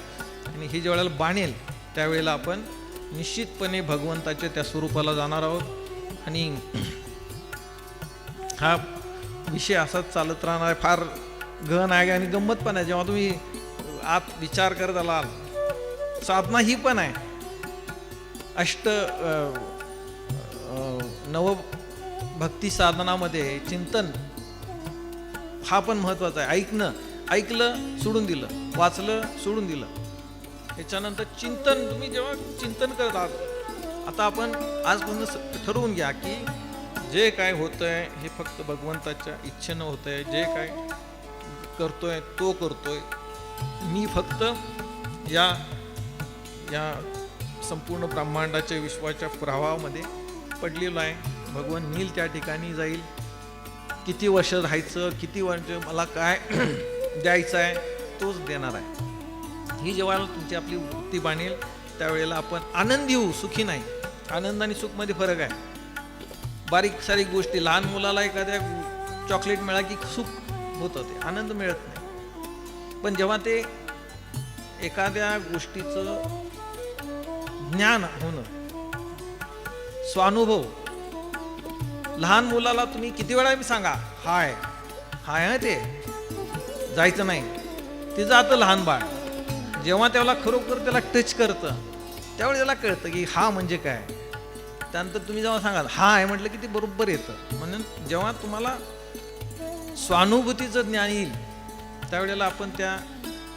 आणि हे ज्या वेळेला बाणेल त्यावेळेला आपण निश्चितपणे भगवंताच्या त्या स्वरूपाला जाणार आहोत. आणि हा विषय असाच चालत राहणार आहे. फार गहन आहे आणि गंमत पण आहे. जेव्हा तुम्ही आत विचार करत आलाल साधना ही पण आहे. नवभक्ती साधनामध्ये चिंतन हा पण महत्वाचा आहे. ऐकलं सोडून दिलं वाचलं सोडून दिलं. ह्याच्यानंतर चिंतन तुम्ही जेव्हा चिंतन करत आहात आता आपण आजपासून ठरवून घ्या की जे काय होतंय हे फक्त भगवंताच्या इच्छेनं होतंय. जे काय करतोय तो करतोय. मी फक्त या संपूर्ण ब्रह्मांडाच्या विश्वाच्या प्रवाहामध्ये पडलेलो आहे. भगवान नील त्या ठिकाणी जाईल. किती वर्ष राहायचं किती वर्ष मला काय द्यायचं आहे तोच देणार आहे. ही जेव्हा तुमची आपली वृत्ती बाणेल त्यावेळेला आपण आनंदी होऊ. सुखी नाही. आनंद आणि सुखमध्ये फरक आहे. बारीक सारीक गोष्टी लहान मुलाला एखाद्या चॉकलेट मिळालं की सुख होतं ते आनंद मिळत नाही. पण जेव्हा ते एखाद्या गोष्टीचं ज्ञान होणं स्वानुभव लहान मुलाला तुम्ही किती वेळा मी सांगा हाय हाय ते जायचं नाही ते जातं लहान बाळ. जेव्हा त्याला खरोखर त्याला टच करतं त्यावेळी त्याला कळतं की हा म्हणजे काय. त्यानंतर तुम्ही जेव्हा सांगाल हा आहे म्हटलं की ते बरोबर येतं. म्हणून जेव्हा तुम्हाला स्वानुभूतीचं ज्ञान येईल त्यावेळेला आपण त्या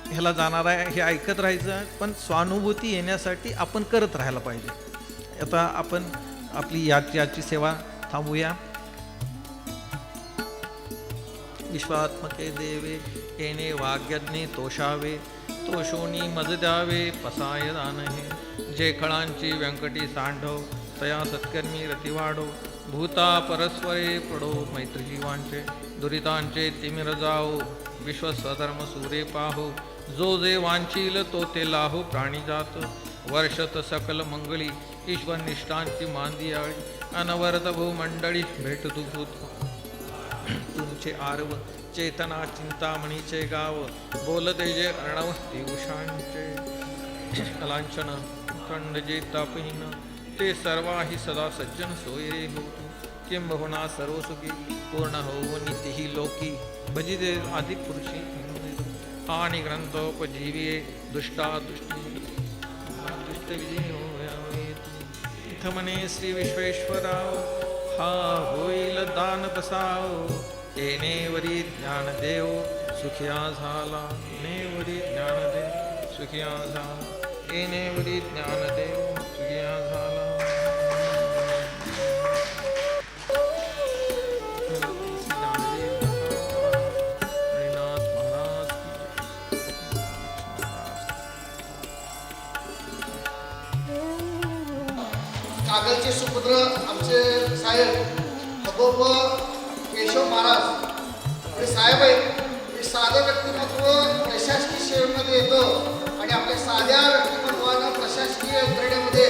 ह्याला जाणार आहे. हे ऐकत राहायचं आहे पण स्वानुभूती येण्यासाठी आपण करत राहायला पाहिजे. आता आपण आपली याची सेवा थांबूया. विश्वात्मके देवे येणे वाग्यज्ञे तोषावे तोषोनी मज द्यावे पसाय दानहे. जे खळांची व्यंकटी सांडव तया सत्कर्मी रतिवाडो भूता परस्वरे पडो मैत्री जीवांचे. दुरितांचे तिमिर जाओ, विश्वस्वधर्म सूरे पाहो, जो जे वांछील तो ते लाहो प्राणी जात, वर्षत सकल मंगळी ईश्वर निष्ठांची मांदियाळी, अनवरत भूमंडळी भेट दुभूत तुमचे आरव चेतना चिंतामणीचे गाव, बोलते जे अर्णव दिवसांचे कलांचन खंड जे तापहीन, ते सर्वाही सदा सज्जन सोयरे हो, किंबहुना सर्वसुखी पूर्ण हो नितीही लोकी, भजिते आदिपुरुषी आणि ग्रंथोपजीविये दुष्टा दुष्टी दुष्ट विजय होयावे तू. इथं म्हणे श्री विश्वेश्वराव हा होईल दान बसाव, येणेवरी ज्ञानदेव सुखिया झाला, येणेवरी ज्ञानदेव सुखिया झाला, येणेवरी ज्ञानदेव सुखिया झाला. कागलचे सुपुत्र आमचे साहेब हबोब केशव महाराज हे साहेब आहेत. हे साधं व्यक्तिमत्व प्रशासकीय सेवेमध्ये येतं आणि आपल्या साध्या व्यक्तिमत्वानं प्रशासकीय यंत्रणेमध्ये